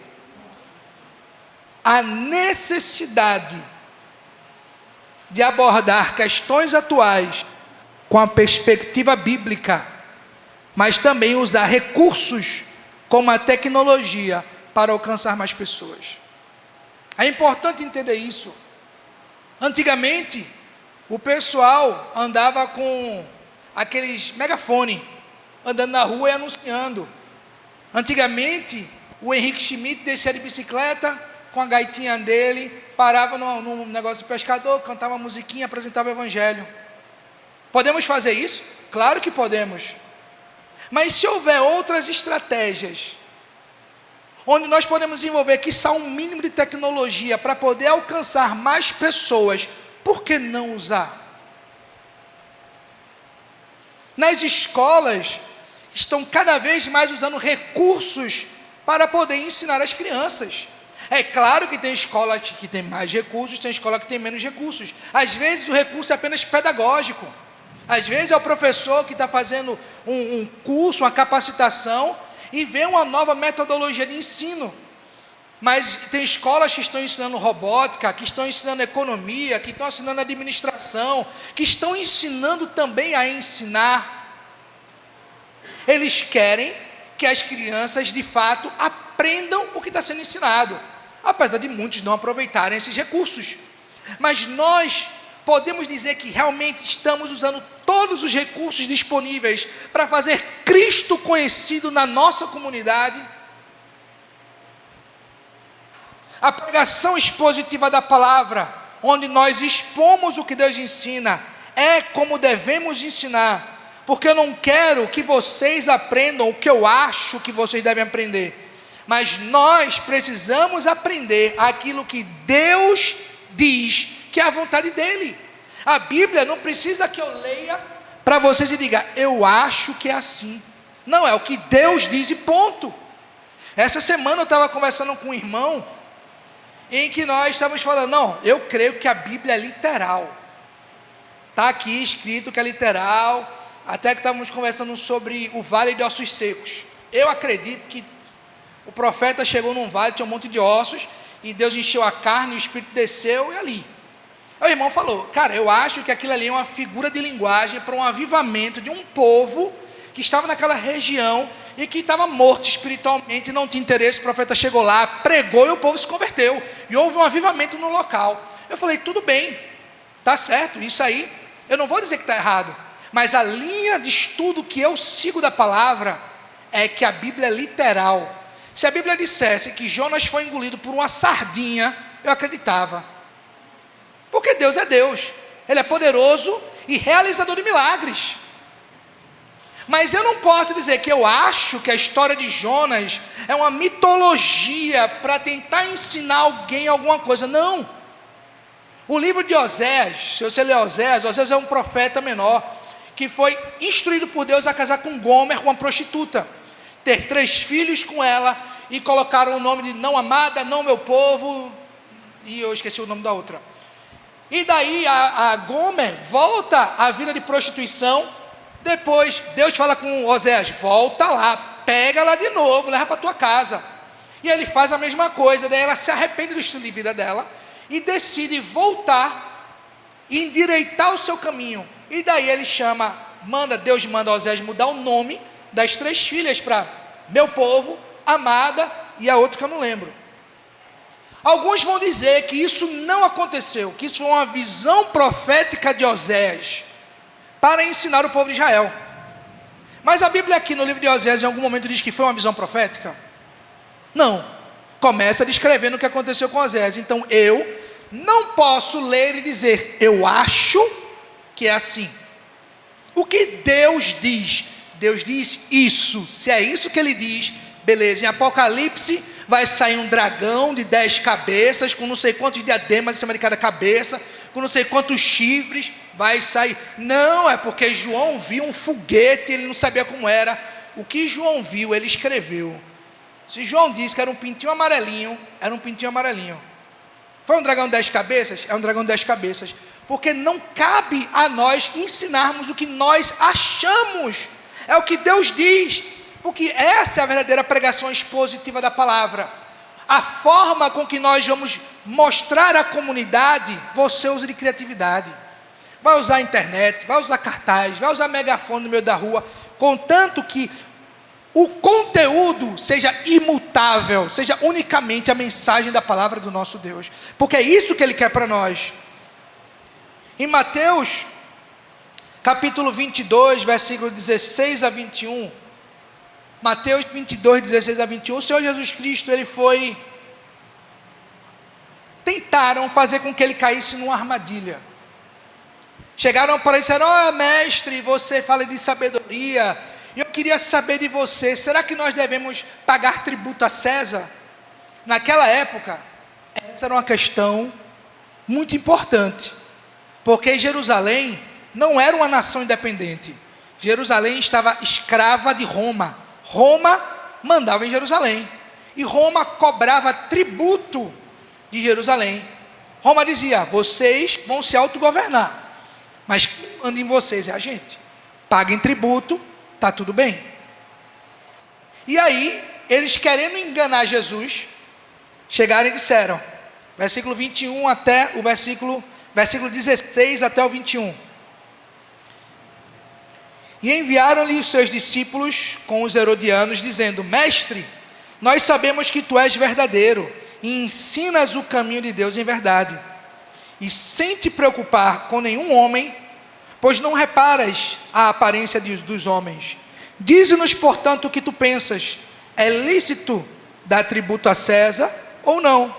a necessidade de abordar questões atuais com a perspectiva bíblica, mas também usar recursos como a tecnologia para alcançar mais pessoas. É importante entender isso. Antigamente, o pessoal andava com aqueles megafone, andando na rua e anunciando. Antigamente, o Henrique Schmidt descia de bicicleta com a gaitinha dele, parava num negócio de pescador, cantava uma musiquinha, apresentava o evangelho. Podemos fazer isso? Claro que podemos. Mas se houver outras estratégias, onde nós podemos envolver, quiçá, um mínimo de tecnologia para poder alcançar mais pessoas, por que não usar? Nas escolas, estão cada vez mais usando recursos para poder ensinar as crianças. É claro que tem escola que tem mais recursos, tem escola que tem menos recursos. Às vezes o recurso é apenas pedagógico. Às vezes é o professor que está fazendo um curso, uma capacitação, e vê uma nova metodologia de ensino. Mas tem escolas que estão ensinando robótica, que estão ensinando economia, que estão ensinando administração, que estão ensinando também a ensinar. Eles querem que as crianças de fato aprendam o que está sendo ensinado, apesar de muitos não aproveitarem esses recursos. Mas nós podemos dizer que realmente estamos usando todos os recursos disponíveis para fazer Cristo conhecido na nossa comunidade. A pregação expositiva da palavra, onde nós expomos o que Deus ensina, é como devemos ensinar, porque eu não quero que vocês aprendam o que eu acho que vocês devem aprender, Mas nós precisamos aprender aquilo que Deus diz que é a vontade dele. A Bíblia não precisa que eu leia para vocês e diga, eu acho que é assim. Não, é o que Deus diz e ponto. Essa semana eu estava conversando com um irmão, em que nós estávamos falando, não, eu creio que a Bíblia é literal. Está aqui escrito que é literal, até que estávamos conversando sobre o vale de ossos secos. Eu acredito que o profeta chegou num vale, tinha um monte de ossos, e Deus encheu a carne, o Espírito desceu, e ali. Aí o irmão falou, cara, eu acho que aquilo ali é uma figura de linguagem para um avivamento de um povo que estava naquela região e que estava morto espiritualmente, não tinha interesse. O profeta chegou lá, pregou e o povo se converteu, e houve um avivamento no local. Eu falei, tudo bem, está certo, isso aí, eu não vou dizer que está errado, mas a linha de estudo que eu sigo da palavra é que a Bíblia é literal. Se a Bíblia dissesse que Jonas foi engolido por uma sardinha, eu acreditava, porque Deus é Deus, Ele é poderoso e realizador de milagres. Mas eu não posso dizer que eu acho que a história de Jonas é uma mitologia para tentar ensinar alguém alguma coisa. Não. O livro de Oséias, se você ler Oséias é um profeta menor, que foi instruído por Deus a casar com Gomer, uma prostituta, ter 3 filhos com ela, e colocaram o nome de não amada, não meu povo, e eu esqueci o nome da outra. E daí a Gomer volta à vida de prostituição. Depois Deus fala com Oséias, volta lá, pega ela de novo, leva para tua casa. E ele faz a mesma coisa. Daí ela se arrepende do estilo de vida dela e decide voltar e endireitar o seu caminho. E daí ele Deus manda Oséias mudar o nome das 3 filhas para meu povo, amada, e a outra que eu não lembro. Alguns vão dizer que isso não aconteceu, que isso foi uma visão profética de Oséias para ensinar o povo de Israel. Mas a Bíblia aqui no livro de Oséias em algum momento diz que foi uma visão profética? Não. Começa descrevendo o que aconteceu com Oséias. Então eu não posso ler e dizer, eu acho que é assim. O que Deus diz? Deus diz isso. Se é isso que Ele diz, beleza. Em Apocalipse vai sair um dragão de 10 cabeças, com não sei quantos diademas em cima de cada cabeça, com não sei quantos chifres, vai sair. Não, é porque João viu um foguete, ele não sabia como era. O que João viu, ele escreveu. Se João disse que era um pintinho amarelinho, era um pintinho amarelinho. Foi um dragão de 10 cabeças? É um dragão de 10 cabeças. Porque não cabe a nós ensinarmos o que nós achamos. É o que Deus diz. Porque essa é a verdadeira pregação expositiva da palavra. A forma com que nós vamos mostrar à comunidade, você usa de criatividade. Vai usar a internet, vai usar cartaz, vai usar megafone no meio da rua, contanto que o conteúdo seja imutável, seja unicamente a mensagem da palavra do nosso Deus. Porque é isso que Ele quer para nós. Em Mateus, capítulo 22, versículo 16 a 21, Mateus 22, 16 a 21, o Senhor Jesus Cristo, tentaram fazer com que Ele caísse numa armadilha. Chegaram para ele e disseram, mestre, você fala de sabedoria, eu queria saber de você, será que nós devemos pagar tributo a César? Naquela época, essa era uma questão muito importante, porque Jerusalém não era uma nação independente, Jerusalém estava escrava de Roma. Roma mandava em Jerusalém, e Roma cobrava tributo de Jerusalém. Roma dizia, vocês vão se autogovernar, mas quem manda em vocês é a gente. Paguem tributo, está tudo bem. E aí, eles querendo enganar Jesus, chegaram e disseram, versículo 21 até o versículo 16 até o 21. E enviaram-lhe os seus discípulos com os herodianos, dizendo, mestre, nós sabemos que tu és verdadeiro, e ensinas o caminho de Deus em verdade, e sem te preocupar com nenhum homem, pois não reparas a aparência dos homens. Dize-nos, portanto, o que tu pensas, é lícito dar tributo a César ou não?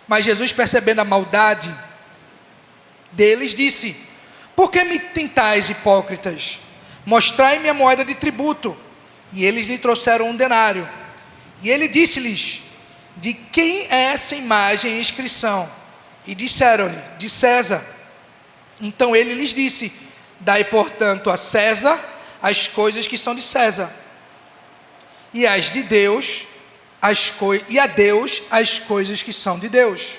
Mas Jesus, percebendo a maldade deles, disse, por que me tentais, hipócritas? Mostrai-me a moeda de tributo. E eles lhe trouxeram um denário. E ele disse-lhes: de quem é essa imagem e inscrição? E disseram-lhe: de César. Então ele lhes disse: dai, portanto, a César as coisas que são de César, e as de Deus, e a Deus as coisas que são de Deus.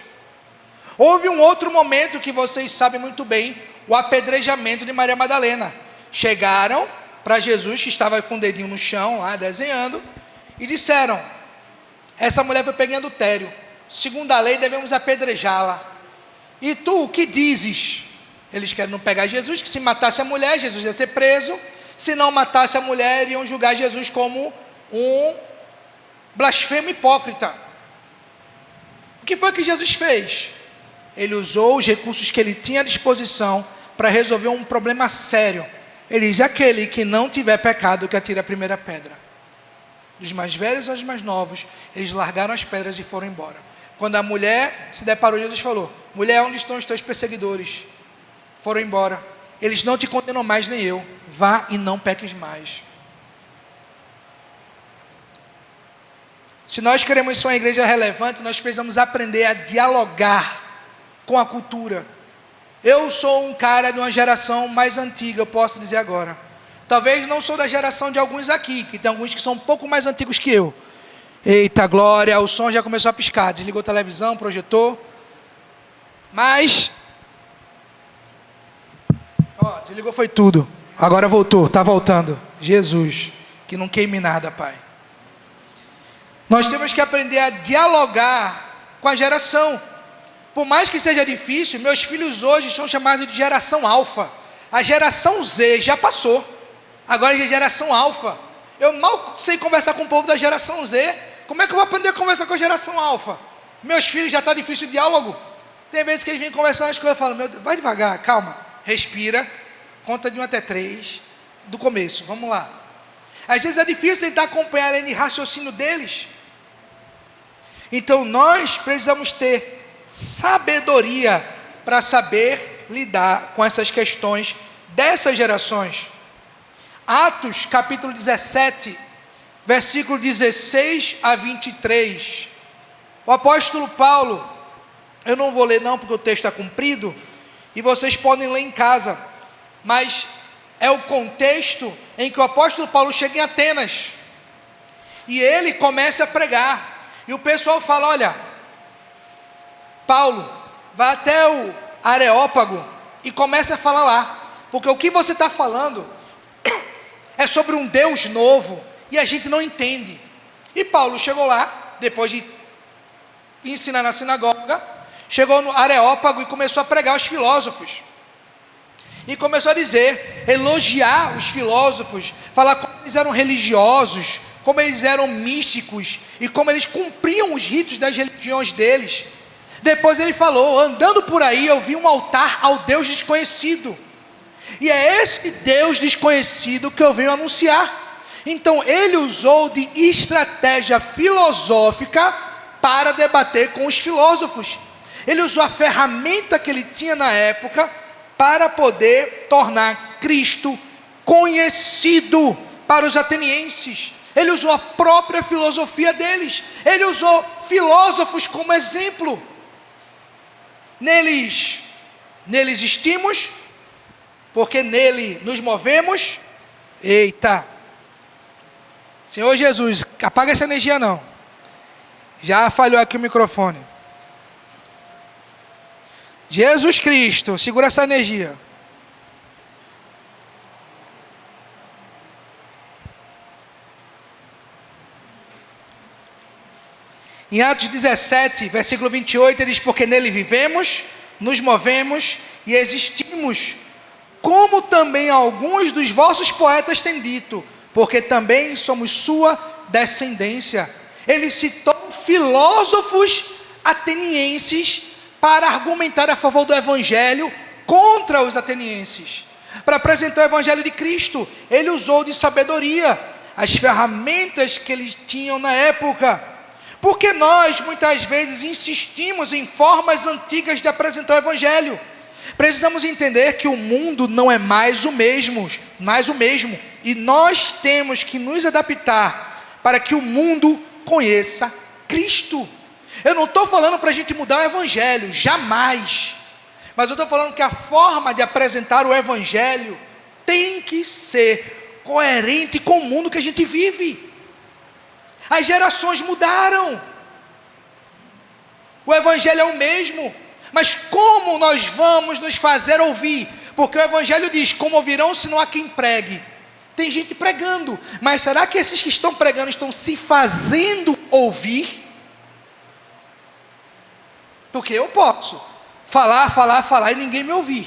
Houve um outro momento que vocês sabem muito bem, o apedrejamento de Maria Madalena. Chegaram para Jesus, que estava com o dedinho no chão, lá desenhando, e disseram: essa mulher foi pega em adultério, segundo a lei devemos apedrejá-la. E tu, o que dizes? Eles querem não pegar Jesus, que se matasse a mulher, Jesus ia ser preso. Se não matasse a mulher, iam julgar Jesus como um blasfemo hipócrita. O que foi que Jesus fez? Ele usou os recursos que ele tinha à disposição para resolver um problema sério. Ele diz: aquele que não tiver pecado, que atire a primeira pedra. Dos mais velhos aos mais novos, eles largaram as pedras e foram embora. Quando a mulher se deparou, Jesus falou: mulher, onde estão os teus perseguidores? Foram embora. Eles não te condenam mais, nem eu. Vá e não peques mais. Se nós queremos ser uma igreja relevante, nós precisamos aprender a dialogar com a cultura. Eu sou um cara de uma geração mais antiga, eu posso dizer agora. Talvez não sou da geração de alguns aqui, que tem alguns que são um pouco mais antigos que eu. Eita glória, o som já começou a piscar, desligou a televisão, projetor. Mas, desligou foi tudo. Agora voltou, está voltando. Jesus, que não queime nada, Pai. Nós temos que aprender a dialogar com a geração. Por mais que seja difícil, meus filhos hoje são chamados de geração alfa. A geração Z já passou. Agora é geração alfa. Eu mal sei conversar com o povo da geração Z. Como é que eu vou aprender a conversar com a geração alfa? Meus filhos já está difícil o diálogo. Tem vezes que eles vêm conversar as coisas, eu falo: meu Deus, vai devagar, calma, respira, conta de 1 até 3, do começo, vamos lá. Às vezes é difícil tentar acompanhar o raciocínio deles. Então nós precisamos ter sabedoria para saber lidar com essas questões dessas gerações. Atos capítulo 17, versículo 16 a 23. O apóstolo Paulo, eu não vou ler não porque o texto está comprido, e vocês podem ler em casa, mas é o contexto em que o apóstolo Paulo chega em Atenas, e ele começa a pregar, e o pessoal fala: olha, Paulo, vai até o Areópago e começa a falar lá, porque o que você está falando é sobre um Deus novo, e a gente não entende. E Paulo chegou lá, depois de ensinar na sinagoga, chegou no Areópago e começou a pregar os filósofos, e começou a dizer, elogiar os filósofos, falar como eles eram religiosos, como eles eram místicos, e como eles cumpriam os ritos das religiões deles. Depois ele falou: andando por aí eu vi um altar ao Deus desconhecido, e é esse Deus desconhecido que eu venho anunciar. Então ele usou de estratégia filosófica para debater com os filósofos. Ele usou a ferramenta que ele tinha na época para poder tornar Cristo conhecido para os atenienses. Ele usou a própria filosofia deles. Ele usou filósofos como exemplo. Neles existimos, porque nele nos movemos. Eita, Senhor Jesus, apaga essa energia não. Já falhou aqui o microfone. Jesus Cristo, segura essa energia. Em Atos 17, versículo 28, ele diz: porque nele vivemos, nos movemos e existimos, como também alguns dos vossos poetas têm dito, porque também somos sua descendência. Ele citou filósofos atenienses para argumentar a favor do evangelho contra os atenienses, para apresentar o evangelho de Cristo. Ele usou de sabedoria as ferramentas que eles tinham na época, porque nós muitas vezes insistimos em formas antigas de apresentar o evangelho. Precisamos entender que o mundo não é mais o mesmo, e nós temos que nos adaptar para que o mundo conheça Cristo. Eu não estou falando para a gente mudar o Evangelho, jamais. Mas eu estou falando que a forma de apresentar o Evangelho tem que ser coerente com o mundo que a gente vive. As gerações mudaram. O Evangelho é o mesmo. Mas como nós vamos nos fazer ouvir? Porque o Evangelho diz, como ouvirão se não há quem pregue? Tem gente pregando, mas será que esses que estão pregando estão se fazendo ouvir? Porque eu posso falar e ninguém me ouvir.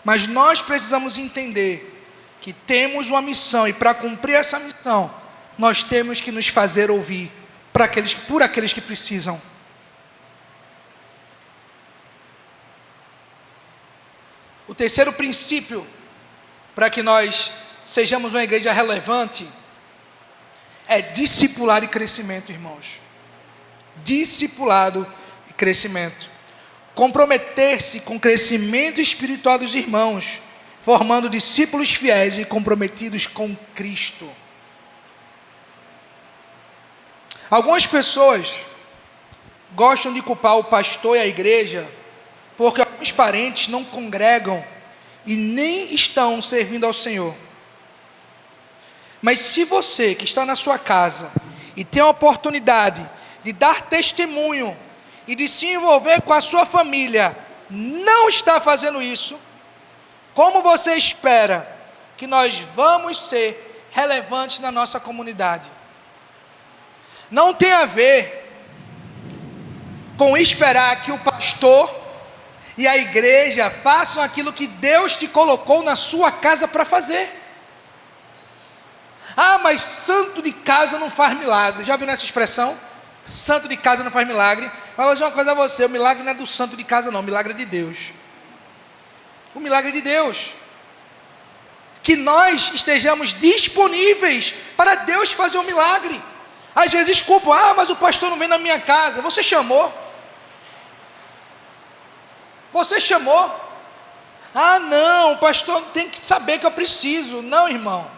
Mas nós precisamos entender que temos uma missão, e para cumprir essa missão, nós temos que nos fazer ouvir por aqueles que precisam. O terceiro princípio para que nós sejamos uma igreja relevante é discipulado e crescimento, irmãos. Discipulado e crescimento. Comprometer-se com o crescimento espiritual dos irmãos, formando discípulos fiéis e comprometidos com Cristo. Algumas pessoas gostam de culpar o pastor e a igreja porque alguns parentes não congregam e nem estão servindo ao Senhor. Mas se você que está na sua casa e tem a oportunidade de dar testemunho e de se envolver com a sua família, não está fazendo isso, como você espera que nós vamos ser relevantes na nossa comunidade? Não tem a ver com esperar que o pastor e a igreja façam aquilo que Deus te colocou na sua casa para fazer. Ah, mas santo de casa não faz milagre. Já ouviu essa expressão? Santo de casa não faz milagre. Mas vou dizer uma coisa a você, o milagre não é do santo de casa não, o milagre é de Deus. O milagre é de Deus. Que nós estejamos disponíveis para Deus fazer um milagre. Às vezes desculpa, mas o pastor não vem na minha casa. Você chamou? Você chamou? Não, o pastor tem que saber que eu preciso. Não, irmão.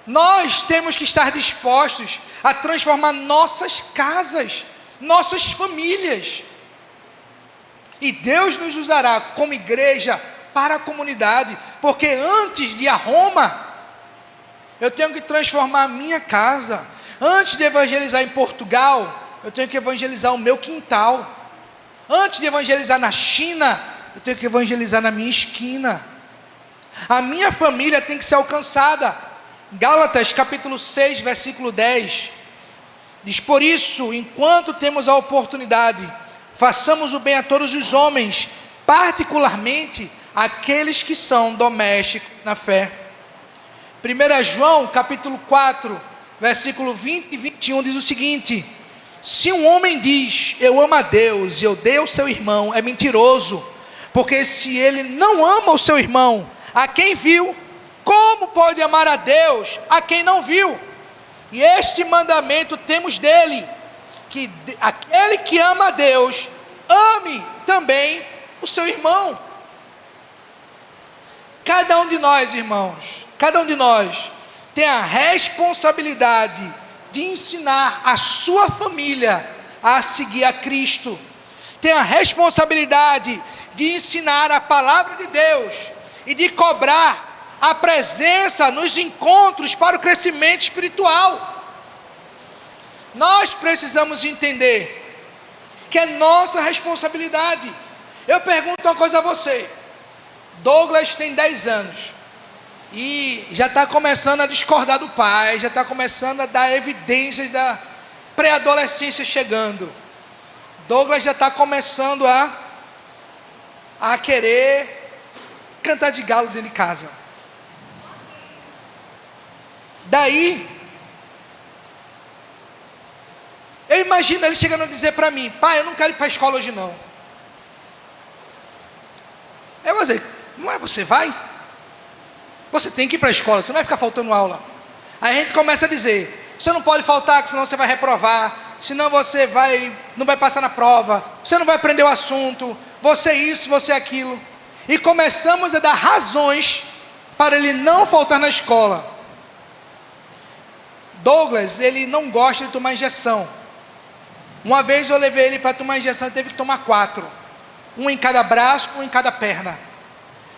Nós temos que estar dispostos a transformar nossas casas, nossas famílias. E Deus nos usará como igreja para a comunidade, porque antes de ir a Roma, eu tenho que transformar a minha casa. Antes de evangelizar em Portugal, eu tenho que evangelizar o meu quintal. Antes de evangelizar na China, eu tenho que evangelizar na minha esquina. A minha família tem que ser alcançada. Gálatas capítulo 6, versículo 10, diz: por isso, enquanto temos a oportunidade, façamos o bem a todos os homens, particularmente aqueles que são domésticos na fé. 1 João capítulo 4, versículo 20 e 21 diz o seguinte: se um homem diz, eu amo a Deus e odeio o seu irmão, é mentiroso, porque se ele não ama o seu irmão, a quem viu, como pode amar a Deus a quem não viu? E este mandamento temos dele, que aquele que ama a Deus, ame também o seu irmão. Cada um de nós, irmãos, cada um de nós tem a responsabilidade de ensinar a sua família a seguir a Cristo. Tem a responsabilidade de ensinar a palavra de Deus e de cobrar a presença nos encontros para o crescimento espiritual. Nós precisamos entender que é nossa responsabilidade. Eu pergunto uma coisa a você. Douglas tem 10 anos e já está começando a discordar do pai, já está começando a dar evidências da pré-adolescência chegando. Douglas já está começando a querer cantar de galo dentro de casa. Daí, eu imagino ele chegando a dizer para mim: pai, eu não quero ir para a escola hoje não. Eu vou dizer: não é, você vai? Você tem que ir para a escola, você não vai ficar faltando aula. Aí a gente começa a dizer: você não pode faltar, senão você vai reprovar, senão você não vai passar na prova, você não vai aprender o assunto, você isso, você aquilo. E começamos a dar razões para ele não faltar na escola. Douglas, ele não gosta de tomar injeção. Uma vez eu levei ele para tomar injeção, ele teve que tomar 4. Um em cada braço, um em cada perna.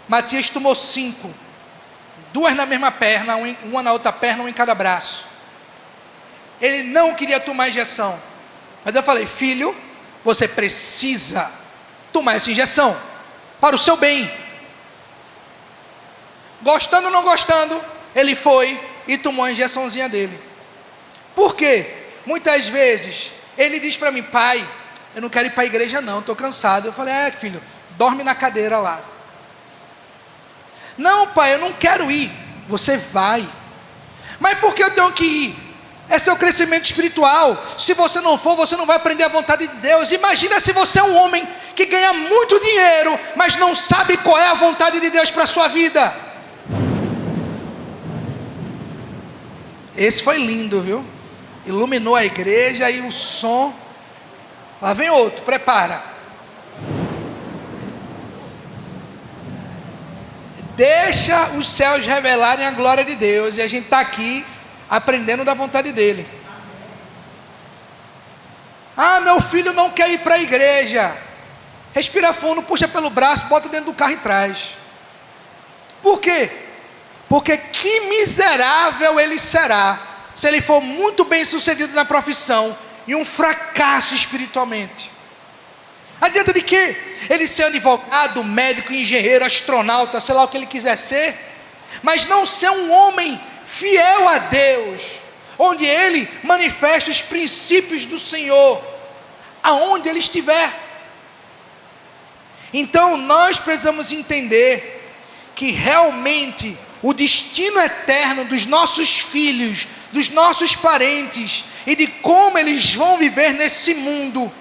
Matias tomou 5. 2 na mesma perna, uma na outra perna, um em cada braço. Ele não queria tomar injeção. Mas eu falei, filho, você precisa tomar essa injeção, para o seu bem. Gostando ou não gostando, ele foi e tomou a injeçãozinha dele. Por quê? Muitas vezes, ele diz para mim, pai, eu não quero ir para a igreja não, estou cansado. Eu falei, filho, dorme na cadeira lá. Não, pai, eu não quero ir. Você vai. Mas por que eu tenho que ir? Esse é o crescimento espiritual. Se você não for, você não vai aprender a vontade de Deus. Imagina se você é um homem que ganha muito dinheiro, mas não sabe qual é a vontade de Deus para a sua vida. Esse foi lindo, viu? Iluminou a igreja e o som. Lá vem outro, prepara. Deixa os céus revelarem a glória de Deus. E a gente está aqui aprendendo da vontade dele. Meu filho não quer ir para a igreja. Respira fundo, puxa pelo braço, bota dentro do carro e traz. Por quê? Porque que miserável ele será se ele for muito bem sucedido na profissão e um fracasso espiritualmente. Adianta de quê? Ele ser advogado, médico, engenheiro, astronauta, sei lá o que ele quiser ser, mas não ser um homem fiel a Deus, onde ele manifesta os princípios do Senhor, aonde ele estiver. Então nós precisamos entender que realmente o destino eterno dos nossos filhos, dos nossos parentes e de como eles vão viver nesse mundo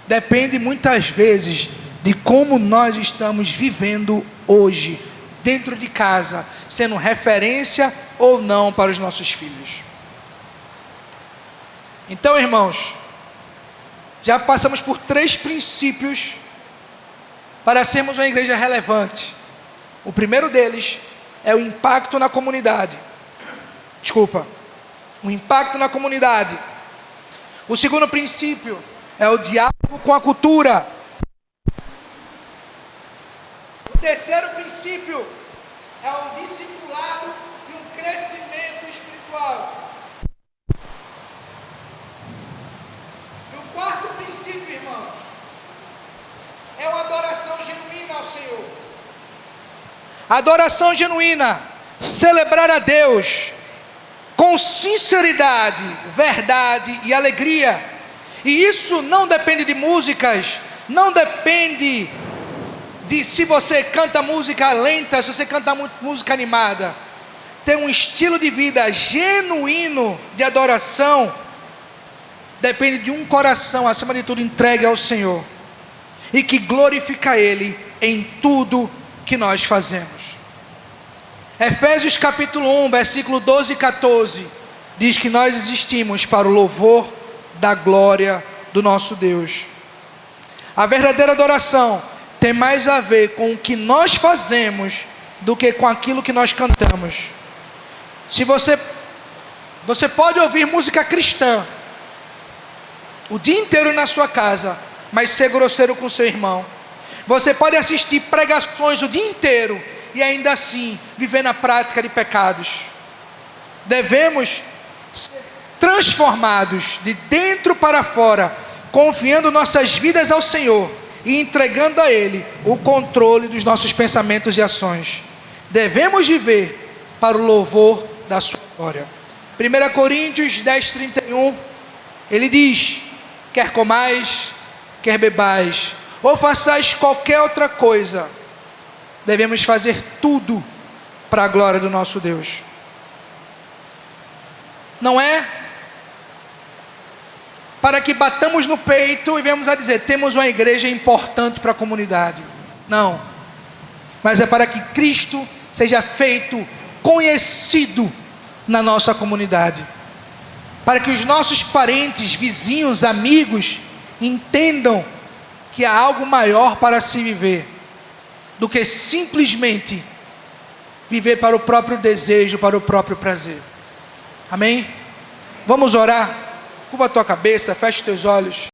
depende muitas vezes de como nós estamos vivendo hoje, dentro de casa, sendo referência ou não para os nossos filhos. Então, irmãos, já passamos por 3 princípios para sermos uma igreja relevante. O primeiro deles é o impacto na comunidade. O impacto na comunidade. O segundo princípio é o diálogo com a cultura. O terceiro princípio é o discipulado e um crescimento espiritual. E o quarto princípio, irmãos, é uma adoração genuína ao Senhor. Adoração genuína, celebrar a Deus com sinceridade, verdade e alegria. E isso não depende de músicas, não depende de se você canta música lenta, se você canta música animada. Ter um estilo de vida genuíno de adoração depende de um coração, acima de tudo, entregue ao Senhor e que glorifica Ele em tudo que nós fazemos. Efésios capítulo 1, versículo 12 e 14 diz que nós existimos para o louvor da glória do nosso Deus. A verdadeira adoração tem mais a ver com o que nós fazemos do que com aquilo que nós cantamos. Se você pode ouvir música cristã o dia inteiro na sua casa, mas ser grosseiro com seu irmão. Você pode assistir pregações o dia inteiro e ainda assim viver na prática de pecados. Devemos ser transformados de dentro para fora, confiando nossas vidas ao Senhor e entregando a Ele o controle dos nossos pensamentos e ações. Devemos viver para o louvor da sua glória. 1 Coríntios 10:31, ele diz: quer comais, quer bebais, ou façais qualquer outra coisa, devemos fazer tudo para a glória do nosso Deus. Não é para que batamos no peito e venhamos a dizer, temos uma igreja importante para a comunidade. Não, mas é para que Cristo seja feito conhecido na nossa comunidade, para que os nossos parentes, vizinhos, amigos entendam que há algo maior para se viver do que simplesmente viver para o próprio desejo, para o próprio prazer. Amém? Vamos orar. Curva a tua cabeça, feche teus olhos.